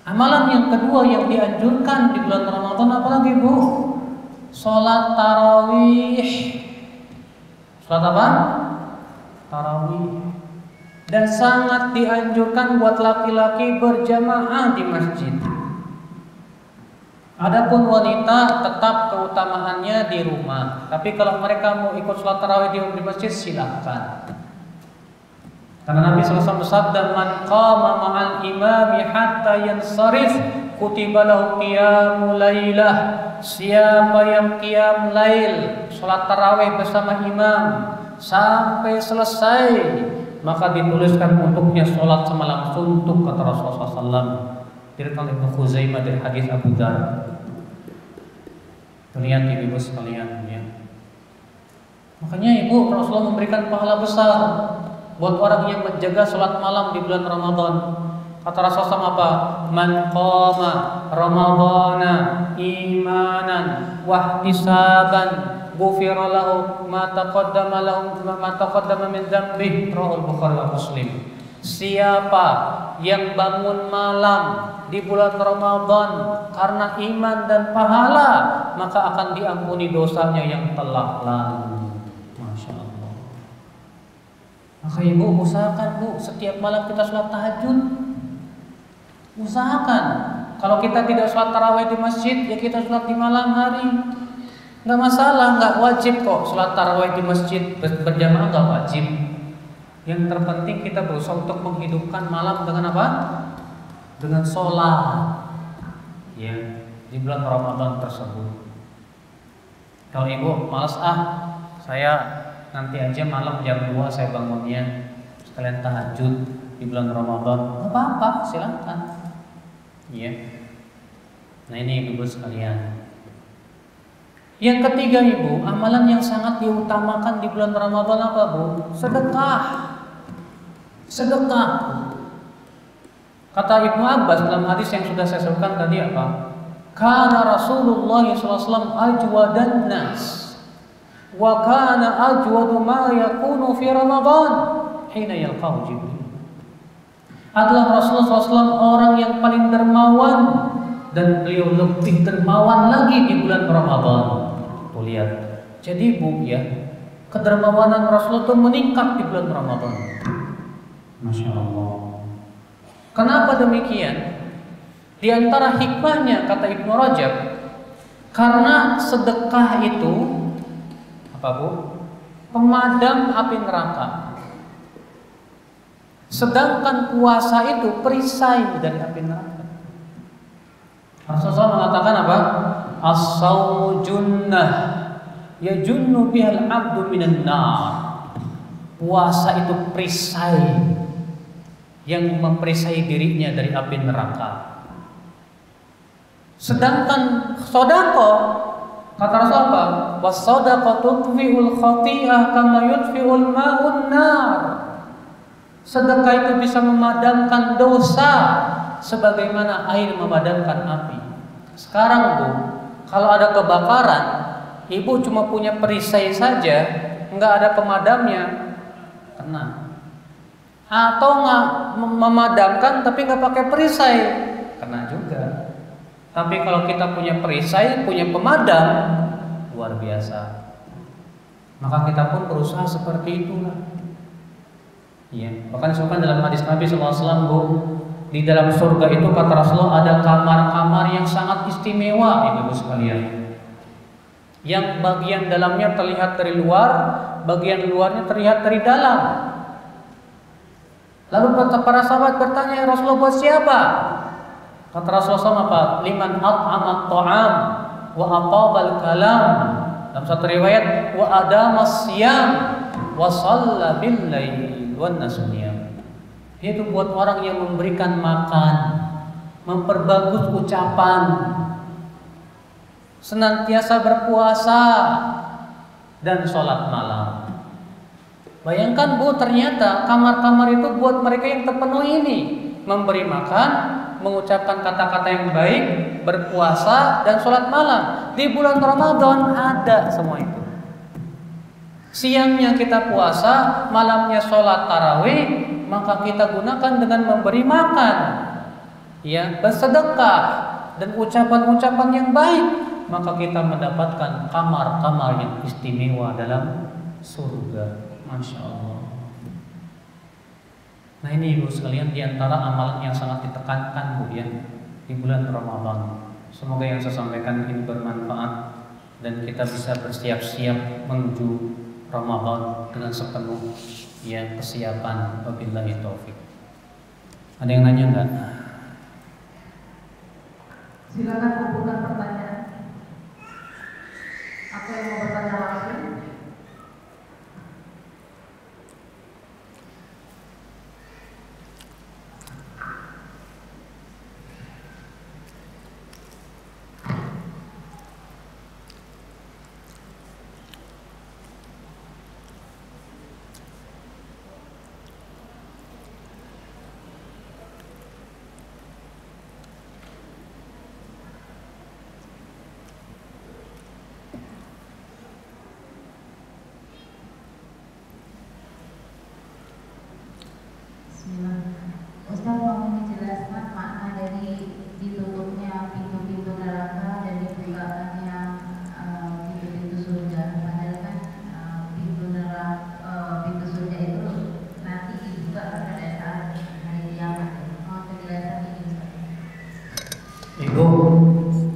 amalan yang kedua yang dianjurkan di bulan Ramadan apalagi Bu? Sholat tarawih. Sholat apa? Tarawih. Dan sangat dianjurkan buat laki-laki berjamaah di masjid. Adapun wanita tetap keutamaannya di rumah. Tapi kalau mereka mau ikut sholat tarawih di masjid silahkan. Karena Nabi SAW bersabda, man qama ma'al imami hatta yansarif kutiba lahu qiyamul lailah. Siapa yang qiyam lail, sholat tarawih bersama imam sampai selesai, maka dituliskan untuknya sholat semalam suntuk, kata Rasulullah SAW. Diriwayatkan Ibnu Khuzaimah dari hadis Abu Dzar. Lihat ibu sekalian ya. Makanya ibu, Rasulullah memberikan pahala besar buat orang yang menjaga sholat malam di bulan Ramadan. Kata Rasulullah apa? Man qama Ramadana imanan wahtisaban ghufira lahu ma taqaddama min dzambihi. Rawahu Bukhari wa Muslim. Siapa yang bangun malam di bulan Ramadan karena iman dan pahala, maka akan diampuni dosanya yang telah lalu. Masya Allah. Maka ibu usahakan bu, setiap malam kita sholat tahajud. Usahakan. Kalau kita tidak sholat tarawih di masjid, ya kita sholat di malam hari. Nggak masalah, nggak wajib kok sholat tarawih di masjid berjamaah, nggak wajib. Yang terpenting kita berusaha untuk menghidupkan malam dengan apa? Dengan sholat. Ya, di bulan Ramadan tersebut. Kalau ibu malas saya nanti aja malam jam 2 saya bangunnya sekalian tahajud di bulan Ramadan, nggak apa-apa, silakan. Ya. Nah ini ibu sekalian. Yang ketiga ibu, amalan yang sangat diutamakan di bulan Ramadan apa bu? Sedekah. Sedekah. Kata Ibnu Abbas dalam hadis yang sudah saya sebutkan tadi apa? Kana Rasulullah SAW ajwadan nas, wa kana ajwadu ma yakunu fi Ramadan hina yalqahu Jibril. Adalah Rasulullah SAW orang yang paling dermawan, dan beliau lebih dermawan lagi di bulan Ramadan. Tuh lihat. Jadi bu ya, kedermawanan Rasulullah itu meningkat di bulan Ramadan. Masya Allah. Kenapa demikian? Di antara hikmahnya kata Ibnu Rajab, karena sedekah itu apa bu? Pemadam api neraka. Sedangkan puasa itu perisai dari api neraka. Rasulullah mengatakan apa? As-sawmu junnah yajunnu bihal 'abdu minan nar. Puasa itu perisai yang memperisai dirinya dari api neraka. Sedangkan sedekah kata Rasul apa? Was-sadaqatu tudfi'ul khati'ah kama yudfi'ul ma'un nar. Sedekah itu bisa memadamkan dosa sebagaimana air memadamkan api. Sekarang bu, kalau ada kebakaran, ibu cuma punya perisai saja, nggak ada pemadamnya, kena. Atau nggak memadamkan tapi nggak pakai perisai, kena juga. Tapi kalau kita punya perisai, punya pemadam, luar biasa. Maka kita pun berusaha seperti itulah. Ya, bahkan disebutkan dalam hadis Nabi SAW, bu, di dalam surga itu kata Rasulullah ada kamar-kamar yang sangat istimewa, ibu sekalian. Yang bagian dalamnya terlihat dari luar, bagian luarnya terlihat dari dalam. Lalu para sahabat bertanya, ya Rasulullah buat siapa? Kata Rasulullah SAW apa? Liman at'amat ta'am wa aqabal kalam. Dalam satu riwayat wa adamas siyam wa shalla bil lail wan nasniyam. Itu buat orang yang memberikan makan, memperbagus ucapan, senantiasa berpuasa dan sholat malam. Bayangkan bu, ternyata kamar-kamar itu buat mereka yang terpenuhi ini, memberi makan, mengucapkan kata-kata yang baik, berpuasa dan sholat malam. Di bulan Ramadan ada semua itu. Siangnya kita puasa, malamnya sholat tarawih, maka kita gunakan dengan memberi makan, ya, bersedekah dan ucapan-ucapan yang baik, maka kita mendapatkan kamar-kamar yang istimewa dalam surga. Masya Allah. Nah ini ibu sekalian, diantara amalan yang sangat ditekankan bu ya di bulan Ramadan. Semoga yang saya sampaikan ini bermanfaat dan kita bisa bersiap-siap menuju Ramadan dengan sepenuh ya kesiapan. Wabillahi taufik. Ada yang nanya enggak? Silakan kumpulkan pertanyaan. Apa yang mau bertanya langsung?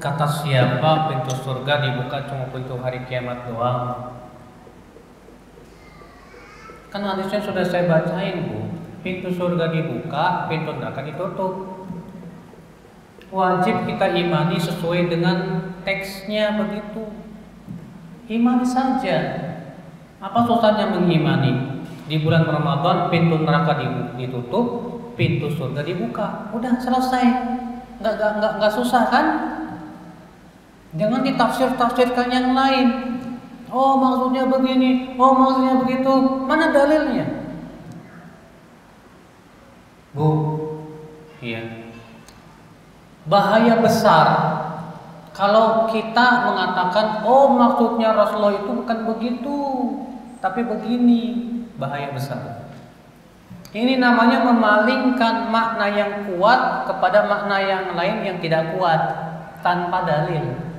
Kata siapa pintu surga dibuka cuma pintu hari kiamat doang? Kan hadisnya sudah saya bacain, Bu. Pintu surga dibuka, pintu neraka ditutup. Wajib kita imani sesuai dengan teksnya begitu. Imani saja. Apa susahnya mengimani? Di bulan Ramadan pintu neraka ditutup, pintu surga dibuka. Udah selesai. Nggak susah kan? Jangan ditafsirkan yang lain. Oh maksudnya begini, oh maksudnya begitu. Mana dalilnya? Bu, iya. Bahaya besar kalau kita mengatakan, oh maksudnya Rasulullah itu bukan begitu, tapi begini. Bahaya besar. Ini namanya memalingkan makna yang kuat kepada makna yang lain yang tidak kuat tanpa dalil.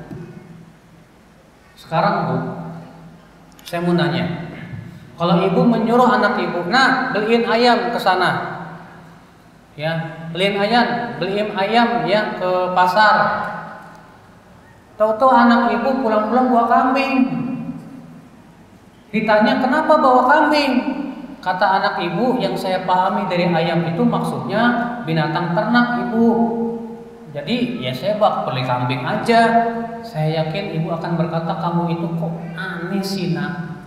Sekarang Bu, saya mau nanya, kalau ibu menyuruh anak ibu, nah beliin ayam ke sana, ya beliin ayam ya ke pasar. Tahu-tahu anak ibu pulang-pulang bawa kambing. Ditanya kenapa bawa kambing? Kata anak ibu, yang saya pahami dari ayam itu maksudnya binatang ternak ibu. Jadi ya saya beli kambing aja. Saya yakin ibu akan berkata, kamu itu kok aneh sih nak.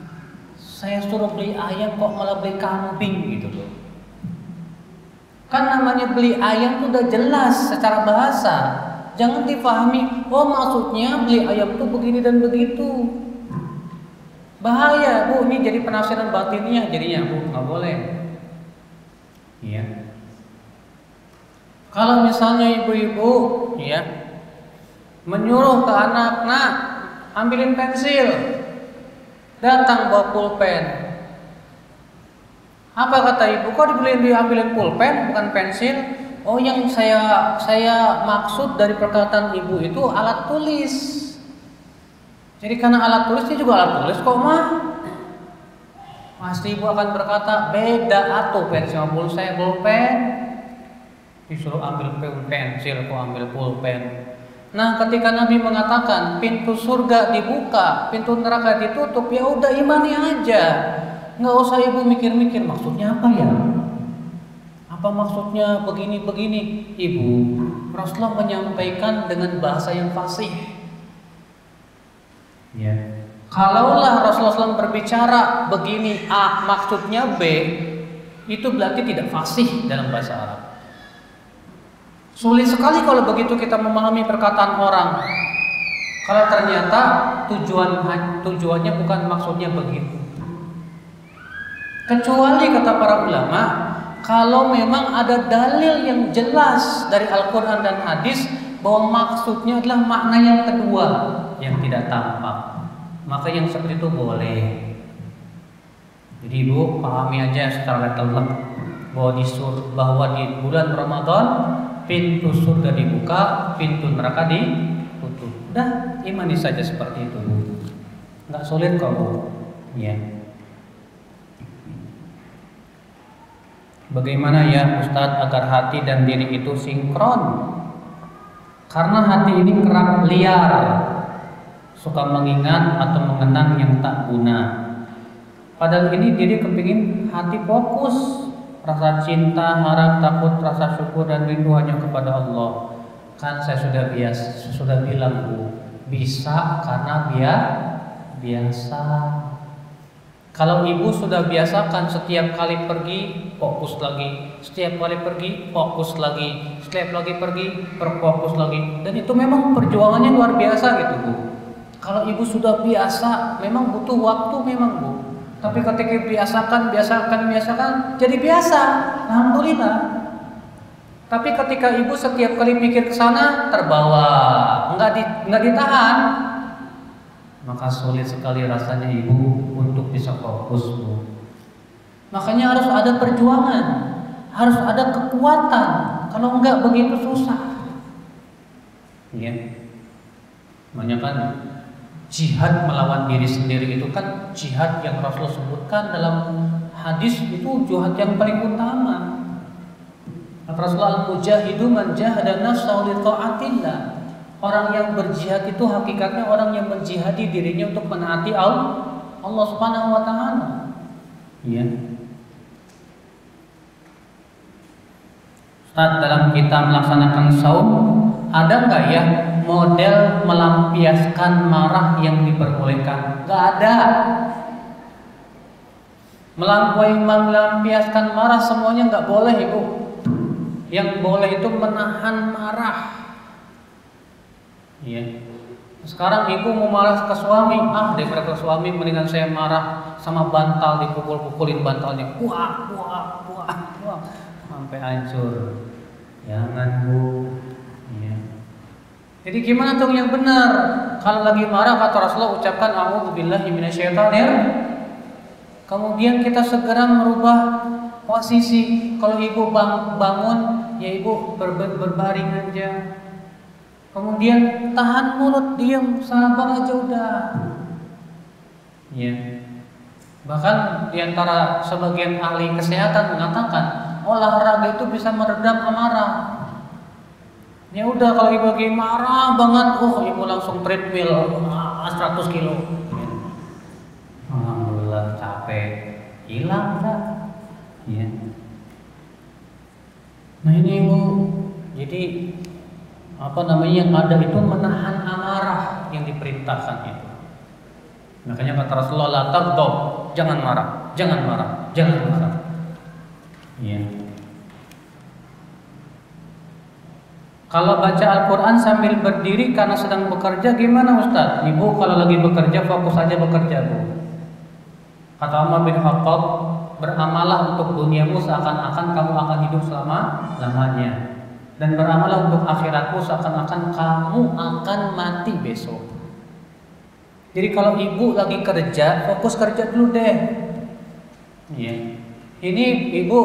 Saya suruh beli ayam kok malah beli kambing gitu loh. Kan namanya beli ayam itu udah jelas secara bahasa. Jangan dipahami, oh maksudnya beli ayam itu begini dan begitu. Bahaya Bu, ini jadi penafsiran batinnya jadinya Bu, nggak boleh. Iya. Kalau misalnya ibu-ibu ya menyuruh ke anak, nak ambilin pensil, datang bawa pulpen. Apa kata ibu? Kok diambilin pulpen bukan pensil? Oh yang saya maksud dari perkataan ibu itu alat tulis. Jadi karena alat tulis ini juga alat tulis kok mah. Pasti ibu akan berkata beda atuh pensil sama pulpen, pulpen. Disuruh ambil pensil kok ambil pulpen. Nah, ketika Nabi mengatakan pintu surga dibuka, pintu neraka ditutup, ya udah imani aja. Nggak usah ibu mikir-mikir maksudnya apa ya? Apa maksudnya begini-begini? Ibu, Rasulullah menyampaikan dengan bahasa yang fasih. Ya. Kalaulah Rasulullah SAW berbicara begini A, maksudnya B, itu berarti tidak fasih dalam bahasa Arab. Sulit sekali kalau begitu kita memahami perkataan orang. Kalau ternyata tujuannya bukan maksudnya begitu. Kecuali kata para ulama, kalau memang ada dalil yang jelas dari Al-Quran dan hadis bahwa maksudnya adalah makna yang kedua yang tidak tampak, maka yang seperti itu boleh. Jadi ibu pahami aja secara telak bahwa di bulan Ramadan pintu surga dibuka, pintu neraka ditutup. Udah imani saja seperti itu. Nggak sulit kok Bu. Ya. Bagaimana ya Ustadz agar hati dan diri itu sinkron? Karena hati ini kerap liar, suka mengingat atau mengenang yang tak guna. Padahal ini diri kepingin hati fokus, rasa cinta, harap, takut, rasa syukur dan rindu hanya kepada Allah. Kan saya sudah bilang Bu, bisa karena biasa. Kalau ibu sudah biasakan setiap kali pergi fokus lagi, setiap kali pergi fokus lagi, setiap lagi pergi berfokus lagi, dan itu memang perjuangannya luar biasa gitu Bu. Kalau ibu sudah biasa, memang butuh waktu memang Bu. Tapi ketika biasakan, jadi biasa, alhamdulillah. Tapi ketika ibu setiap kali mikir ke sana terbawa, nggak ditahan, maka sulit sekali rasanya ibu untuk bisa fokus Bu. Makanya harus ada perjuangan, harus ada kekuatan. Kalau enggak begitu susah. Ya, makanya kan jihad melawan diri sendiri itu kan jihad yang Rasulullah sebutkan dalam hadis, itu jihad yang paling utama. Rasulullah al-mujahidu man jahada nafsahu li ta'atillah. Orang yang berjihad itu hakikatnya orang yang menjihadi dirinya untuk menaati Allah Subhanahu wa taala. Ya. Ustaz, dalam kita melaksanakan saum ada nggak ya model melampiaskan marah yang diperbolehkan? Nggak ada. Melampiaskan marah semuanya nggak boleh, Ibu. Yang boleh itu menahan marah. Ya. Sekarang ibu mau marah ke suami, daripada ke suami mendingan saya marah sama bantal, dipukul-pukulin bantalnya, wah, sampai hancur. Jangan, Bu. Ya. Jadi gimana dong yang benar? Kalau lagi marah kata Rasulullah ucapkan a'udzubillahi minasyaitonir. Kemudian kita segera merubah posisi. Kalau ibu bangun, ya ibu berbaring aja. Kemudian tahan mulut, diam, sabar aja udah. Ya. Bahkan diantara sebagian ahli kesehatan mengatakan olahraga itu bisa meredam amarah. Ya udah, kalau ibu lagi marah banget, ibu langsung treadmill 100 kilo. Alhamdulillah capek, hilang dah. Ya. Nah ini ibu, jadi yang ada itu menahan amarah yang diperintahkan itu. Makanya kata Rasulullah, la taghdab, jangan marah. Ya. Kalau baca Al-Quran sambil berdiri karena sedang bekerja gimana Ustaz? Ibu kalau lagi bekerja fokus aja bekerja, Bu. Kata Umar bin Khattab, beramalah untuk duniamu seakan-akan kamu akan hidup selama-lamanya. Dan beramalah untuk akhiratmu seakan-akan kamu akan mati besok. Jadi kalau ibu lagi kerja, fokus kerja dulu deh. Ya. Ini ibu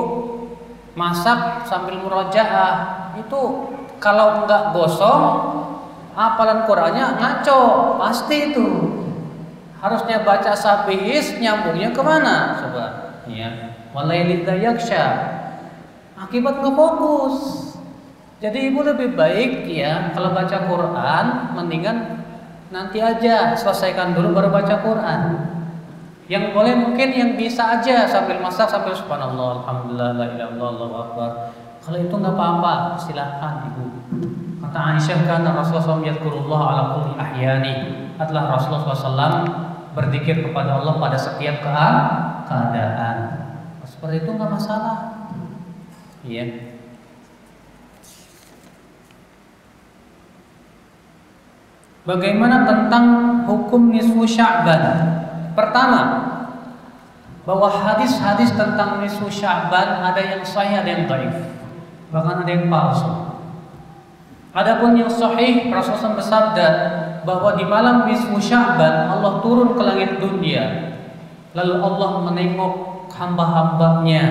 masak sambil murojaah, itu kalau nggak gosong, hafalan Qur'annya ngaco, pasti itu. Harusnya baca sabihis, nyambungnya kemana? Coba. Ya. Walailidz yaghsha. Akibat nggak fokus. Jadi ibu lebih baik ya kalau baca Quran mendingan nanti aja selesaikan dulu baru baca Quran. Yang boleh mungkin yang bisa aja sambil masak sambil subhanallah alhamdulillah la ilaha illallah Allahu akbar. Kalau itu nggak apa-apa, silakan ibu. Kata Aisyah kan Rasulullah SAW yadhkurullah ala kulli ahyani. Adalah Rasulullah SAW berzikir kepada Allah pada setiap keadaan. Seperti itu nggak masalah. Iya. Bagaimana tentang hukum nisfu Sya'ban? Pertama, bahwa hadis-hadis tentang nisfu Sya'ban ada yang sahih, ada yang dhaif, bahkan ada yang palsu. Adapun yang sahih, Rasulullah bersabda bahwa di malam nisfu Sya'ban Allah turun ke langit dunia, lalu Allah menengok hamba-hambanya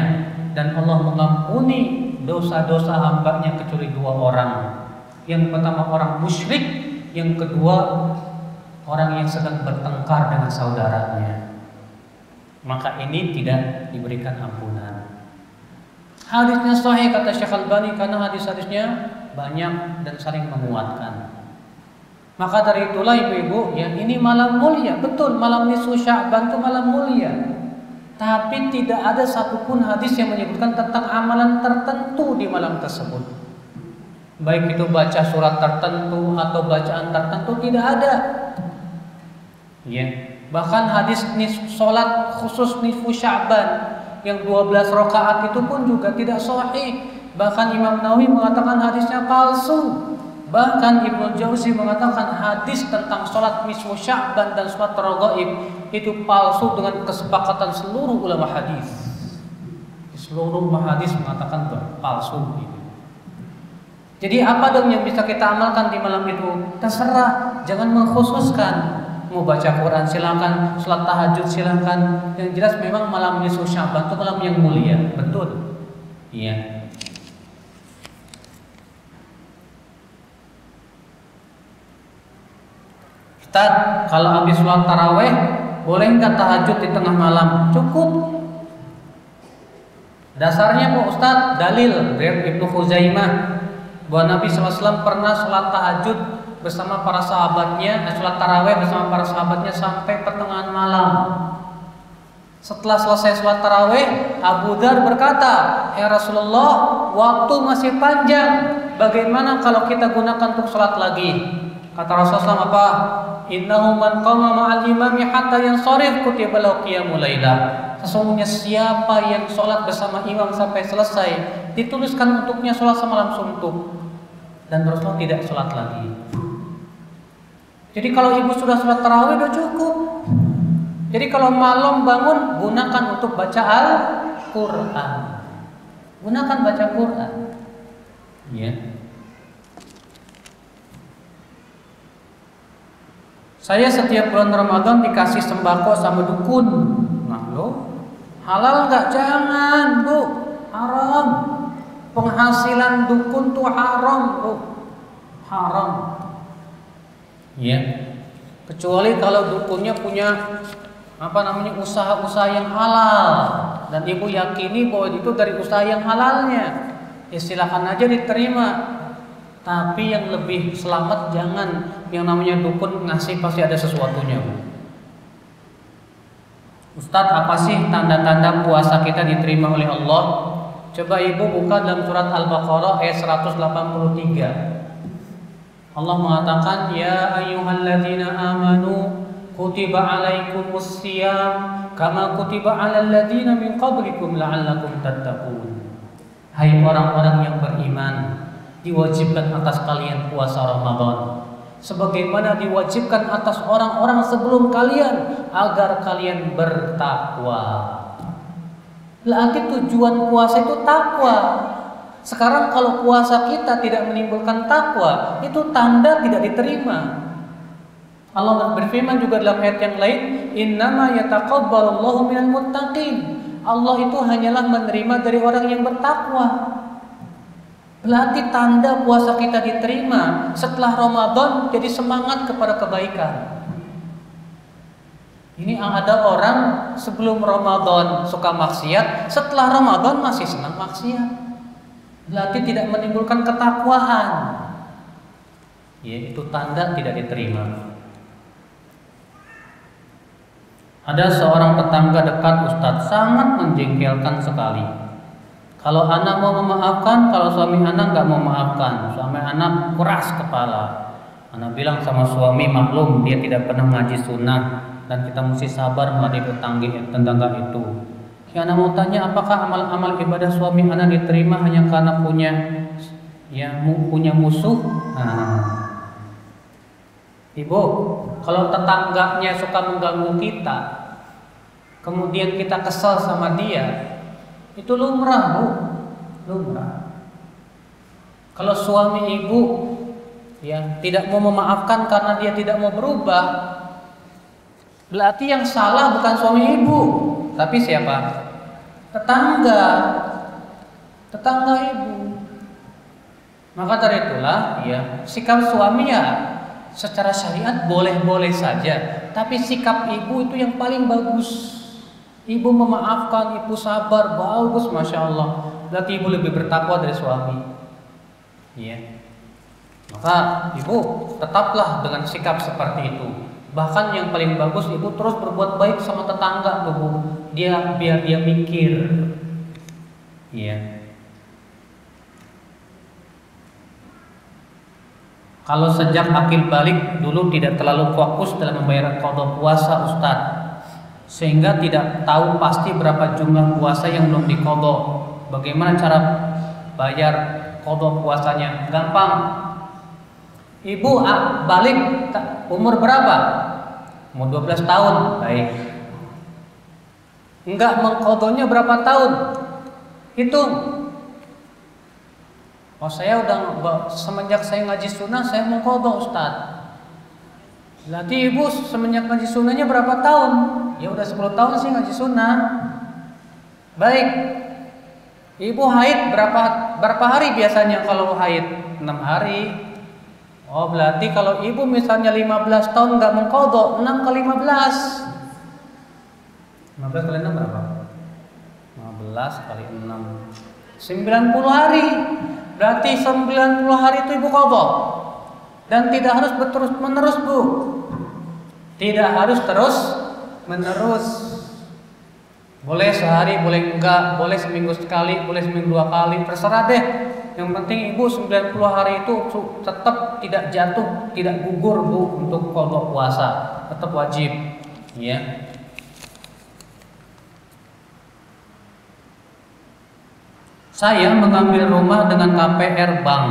dan Allah mengampuni dosa-dosa hambanya kecuali dua orang. Yang pertama orang musyrik, yang kedua orang yang sedang bertengkar dengan saudaranya. Maka ini tidak diberikan ampunan. Hadisnya sahih kata Syekh Al-Albani karena hadis-hadisnya banyak dan saling menguatkan. Maka dari itulah ibu-ibu ya, ini malam mulia. Betul, malam nisfu Sya'ban itu malam mulia. Tapi tidak ada satupun hadis yang menyebutkan tentang amalan tertentu di malam tersebut. Baik itu baca surat tertentu atau bacaan tertentu, tidak ada. Ya. Bahkan hadis sholat khusus nisfu Sya'ban yang 12 rakaat itu pun juga tidak sahih. Bahkan Imam Nawawi mengatakan hadisnya palsu. Bahkan Ibnu Jauzi mengatakan hadis tentang sholat nisfu Sya'ban dan sholat raghaib itu palsu dengan kesepakatan seluruh ulama hadis. Seluruh ulama hadis mengatakan palsu. Jadi apa dong yang bisa kita amalkan di malam itu? Terserah, jangan mengkhususkan. Mau baca Quran silakan, salat tahajud silakan. Yang jelas memang malam nisfu Sya'ban itu malam yang mulia, betul. Iya. Ustaz, kalau habis sholat taraweh boleh nggak tahajud di tengah malam? Cukup. Dasarnya Pak Ustaz, dalil dari Ibnu Khuzaimah bahwa Nabi SAW pernah sholat tahajud bersama para sahabatnya, sholat tarawih bersama para sahabatnya sampai pertengahan malam. Setelah selesai sholat tarawih, Abu Dzar berkata, "Ya Rasulullah, waktu masih panjang. Bagaimana kalau kita gunakan untuk sholat lagi?" Kata Rasulullah apa? "Innahu man qama ma'al imami hatta yansharif kutiba lahu qiyamul lailah." Sesungguhnya siapa yang sholat bersama imam sampai selesai, dituliskan untuknya sholat semalam suntuk. Dan Rasulullah tidak sholat lagi. Jadi kalau ibu sudah sholat tarawih udah cukup. Jadi kalau malam bangun, gunakan untuk baca Al-Quran. Gunakan baca Quran. Ya. Saya setiap bulan Ramadan dikasih sembako sama dukun. Nah lo, halal nggak? Jangan bu, haram. Penghasilan dukun tuh haram bu, haram. Ya. Kecuali kalau dukunnya punya usaha-usaha yang halal dan ibu yakini bahwa itu dari usaha yang halalnya, ya silakan aja diterima. Tapi yang lebih selamat jangan yang namanya dukun ngasih pasti ada sesuatunya. Ustadz, apa sih tanda-tanda puasa kita diterima oleh Allah? Coba ibu buka dalam surat Al-Baqarah ayat 183. Allah mengatakan, "Ya ayyuhalladzina amanu kutiba alaikumus shiyam kama kutiba alal ladzina min qablikum la'allakum tattaqun." Hai orang-orang yang beriman, diwajibkan atas kalian puasa Ramadan sebagaimana diwajibkan atas orang-orang sebelum kalian agar kalian bertakwa. Berarti tujuan puasa itu takwa. Sekarang kalau puasa kita tidak menimbulkan takwa, itu tanda tidak diterima. Allah berfirman juga dalam ayat yang lain, "Innama yataqabbalullahu minal muttaqin." Allah itu hanyalah menerima dari orang yang bertakwa. Berarti tanda puasa kita diterima setelah Ramadan jadi semangat kepada kebaikan. Ini ada orang sebelum Ramadan suka maksiat, setelah Ramadan masih senang maksiat. Berarti tidak menimbulkan ketakwaan. Ya, itu tanda tidak diterima. Ada seorang tetangga dekat Ustadz sangat menjengkelkan sekali. Kalau anak mau memaafkan, kalau suami anak nggak mau memaafkan, suami anak keras kepala. Anak bilang sama suami, maklum dia tidak pernah ngaji sunnah dan kita mesti sabar menghadapi tetangga itu. Ya, anak mau tanya, apakah amal-amal ibadah suami anak diterima hanya karena punya musuh? Nah, ibu, kalau tetangganya suka mengganggu kita, kemudian kita kesal sama dia, itu lumrah bu, lumrah. Kalau suami ibu tidak mau memaafkan karena dia tidak mau berubah, berarti yang salah bukan suami ibu, tapi siapa? Tetangga ibu. Maka dari itulah sikap suami secara syariat boleh-boleh saja, tapi sikap ibu itu yang paling bagus. Ibu memaafkan, ibu sabar, bagus, masya Allah. Berarti ibu lebih bertakwa dari suami. Maka ibu tetaplah dengan sikap seperti itu. Bahkan yang paling bagus ibu terus berbuat baik sama tetangga tuh bu. Biar dia mikir. Kalau sejak akil balik dulu tidak terlalu fokus dalam membayar qada puasa Ustadz, sehingga tidak tahu pasti berapa jumlah puasa yang belum diqada. Bagaimana cara bayar qada puasanya? Gampang. Ibu balik umur berapa? Umur 12 tahun. Baik. Enggak mengqadanya berapa tahun? Hitung. Oh, saya udah semenjak saya ngaji sunnah saya mau qada Ustadz. Berarti ibu semenjak ngaji sunnahnya berapa tahun? Ya udah 10 tahun sih ngaji sunnah. Baik. Ibu haid berapa hari biasanya kalau haid? 6 hari. Oh, berarti kalau ibu misalnya 15 tahun nggak mengqada, 6 kali 15. 15 kali 6 berapa? 15 kali 6. 90 hari. Berarti 90 hari itu ibu qada. Dan tidak harus terus menerus, Bu. Tidak harus terus menerus. Boleh sehari, boleh enggak, boleh seminggu sekali, boleh seminggu 2 kali, terserah deh. Yang penting ibu 90 hari itu tetap tidak jatuh, tidak gugur, Bu, untuk qada puasa. Tetap wajib, ya. Saya mengambil rumah dengan KPR bank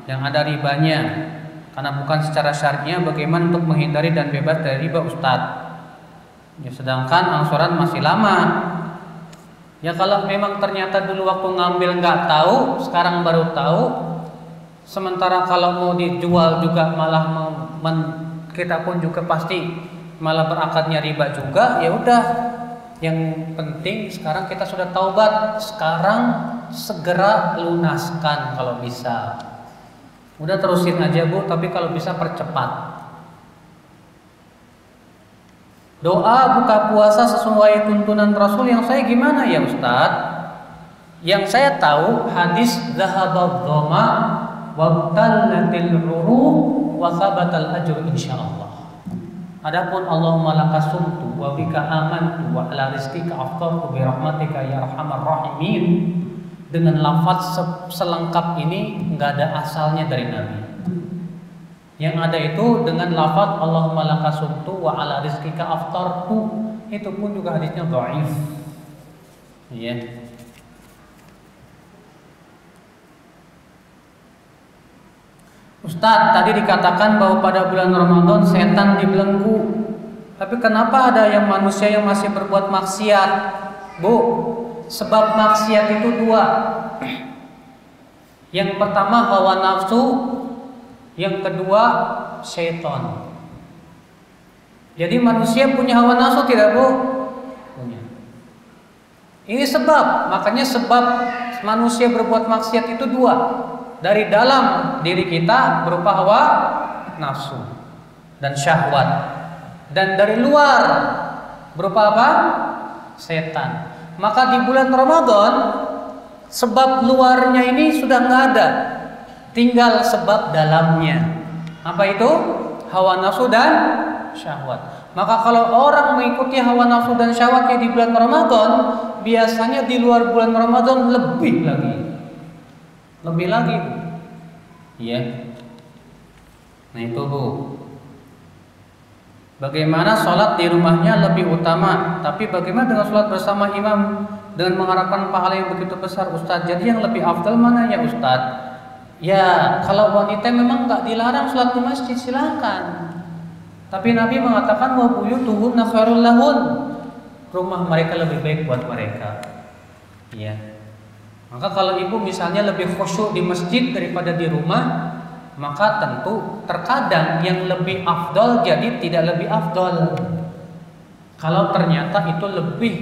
yang ada ribanya. Karena bukan secara syariah, bagaimana untuk menghindari dan bebas dari riba, Ustadz? Ya, sedangkan angsuran masih lama. Ya kalau memang ternyata dulu waktu ngambil nggak tahu, sekarang baru tahu. Sementara kalau mau dijual juga malah kita pun juga pasti malah berakadnya riba juga. Ya udah, yang penting sekarang kita sudah taubat. Sekarang segera lunaskan kalau bisa. Udah terusin aja, Bu, tapi kalau bisa percepat. Doa buka puasa sesuai tuntunan Rasul yang saya gimana ya, Ustadz? Yang saya tahu hadis zahabadh dhama wabtallatil uruq wa thabatal ajr insyaallah. Adapun Allahumma lakasumtu wa bika amantu wa ala rizqika aftartu bi rahmatika ya arhamar rahimin. Dengan lafaz selengkap ini enggak ada asalnya dari Nabi. Yang ada itu dengan lafaz Allahumma lakasumtu wa ala rizqika aftartu, itu pun juga hadisnya dhaif. Ya. Ustadz, tadi dikatakan bahwa pada bulan Ramadan setan dibelenggu. Tapi kenapa ada yang manusia yang masih berbuat maksiat? Bu, sebab maksiat itu 2. Yang pertama hawa nafsu, yang kedua syaitan. Jadi manusia punya hawa nafsu tidak, Bu? Punya. Ini sebab, makanya sebab manusia berbuat maksiat itu 2. Dari dalam diri kita berupa hawa nafsu dan syahwat, dan dari luar berupa apa? Setan. Maka di bulan Ramadan sebab luarnya ini sudah nggak ada, tinggal sebab dalamnya. Apa itu? Hawa nafsu dan syahwat. Maka kalau orang mengikuti hawa nafsu dan syahwatnya di bulan Ramadan, biasanya di luar bulan Ramadan lebih lagi. Lebih lagi, Bu. Iya. Nah itu, Bu. Bagaimana sholat di rumahnya lebih utama, tapi bagaimana dengan sholat bersama imam dengan mengharapkan pahala yang begitu besar, Ustadz? Jadi yang lebih afdal mana ya, Ustadz? Ya, kalau wanita memang nggak dilarang sholat di masjid, silakan. Tapi Nabi mengatakan wa buyutuhunna khairul lahun. Rumah mereka lebih baik buat mereka. Iya. Maka kalau ibu misalnya lebih khusyuk di masjid daripada di rumah, maka tentu terkadang yang lebih afdol jadi tidak lebih afdol. Kalau ternyata itu lebih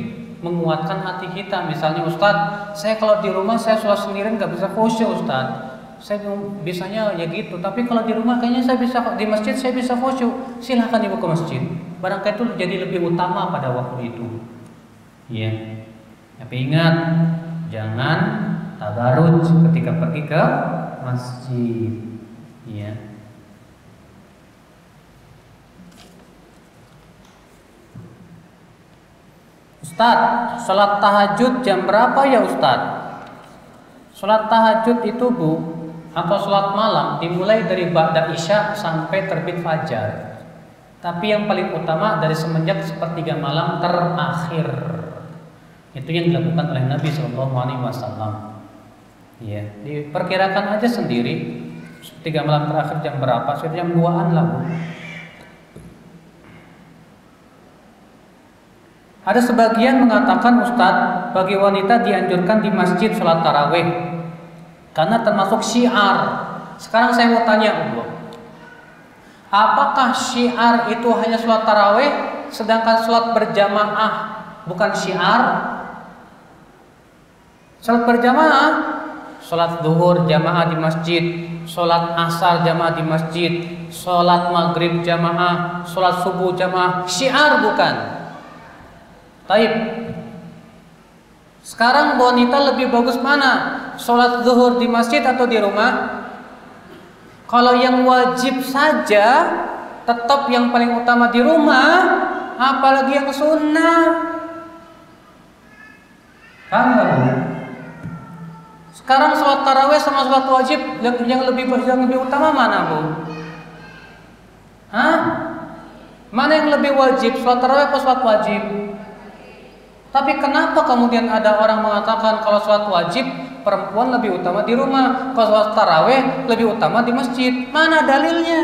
menguatkan hati kita. Misalnya, Ustadz, saya kalau di rumah saya sholat sendirian nggak bisa khusyuk, Ustadz. Saya bisanya ya gitu. Tapi kalau di rumah kayaknya saya bisa, di masjid saya bisa khusyuk. Silahkan ibu ke masjid. Barangkali itu jadi lebih utama pada waktu itu. Iya. Tapi ingat, jangan tabarruj ketika pergi ke masjid. Iya. Ustadz, sholat tahajud jam berapa ya, Ustadz? Sholat tahajud itu, Bu, atau sholat malam dimulai dari ba'da isya sampai terbit fajar. Tapi yang paling utama dari semenjak sepertiga malam terakhir. Itu yang dilakukan oleh Nabi SAW. Ya, diperkirakan aja sendiri 3 malam terakhir jam berapa? Sekitar jam 2-an lah, Bu. Ada sebagian mengatakan, Ustadz, bagi wanita dianjurkan di masjid sholat tarawih karena termasuk syiar. Sekarang saya mau tanya, Bu, apakah syiar itu hanya sholat tarawih, sedangkan sholat berjamaah bukan syiar? Sholat berjamaah, sholat zuhur jamaah di masjid, sholat asar jamaah di masjid, sholat maghrib jamaah, sholat subuh jamaah, syiar bukan? Taib. Sekarang wanita lebih bagus mana? Sholat zuhur di masjid atau di rumah? Kalau yang wajib saja tetap yang paling utama di rumah, apalagi yang sunnah. Paham nggak, Bu? Sekarang sholat tarawih sama sholat wajib yang lebih utama mana, Bu? Hah? Mana yang lebih wajib, sholat tarawih atau sholat wajib? Tapi kenapa kemudian ada orang mengatakan kalau sholat wajib perempuan lebih utama di rumah, kalau sholat tarawih lebih utama di masjid? Mana dalilnya?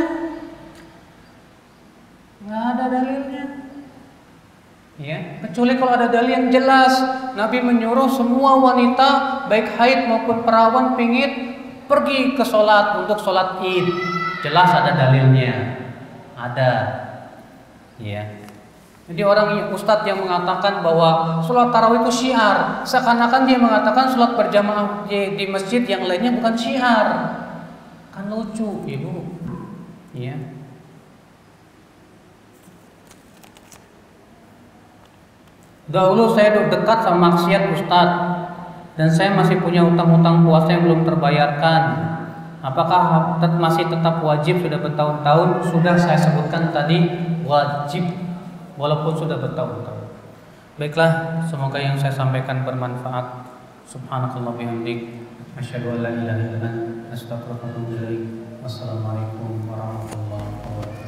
Nggak ada dalilnya. Ya, kecuali kalau ada dalil yang jelas. Nabi menyuruh semua wanita baik haid maupun perawan pingit pergi ke sholat untuk sholat id. Jelas ada dalilnya. Ada. Ya. Jadi orang ustadz yang mengatakan bahwa sholat tarawih itu syiar, seakan-akan dia mengatakan sholat berjamaah di masjid yang lainnya bukan syiar. Kan lucu, Ibu. Ya. Dahulu saya dekat sama maksiat ustadz, dan saya masih punya utang-utang puasa yang belum terbayarkan. Apakah masih tetap wajib? Sudah bertahun-tahun sudah saya sebutkan tadi wajib. Walaupun sudah bertahun-tahun. Baiklah, semoga yang saya sampaikan bermanfaat. Subhanakallah bihamdik, asyhadu an la ilaha illa anta, astaghfiruka wa atubu ilaik. Wassalamualaikum warahmatullahi wabarakatuh.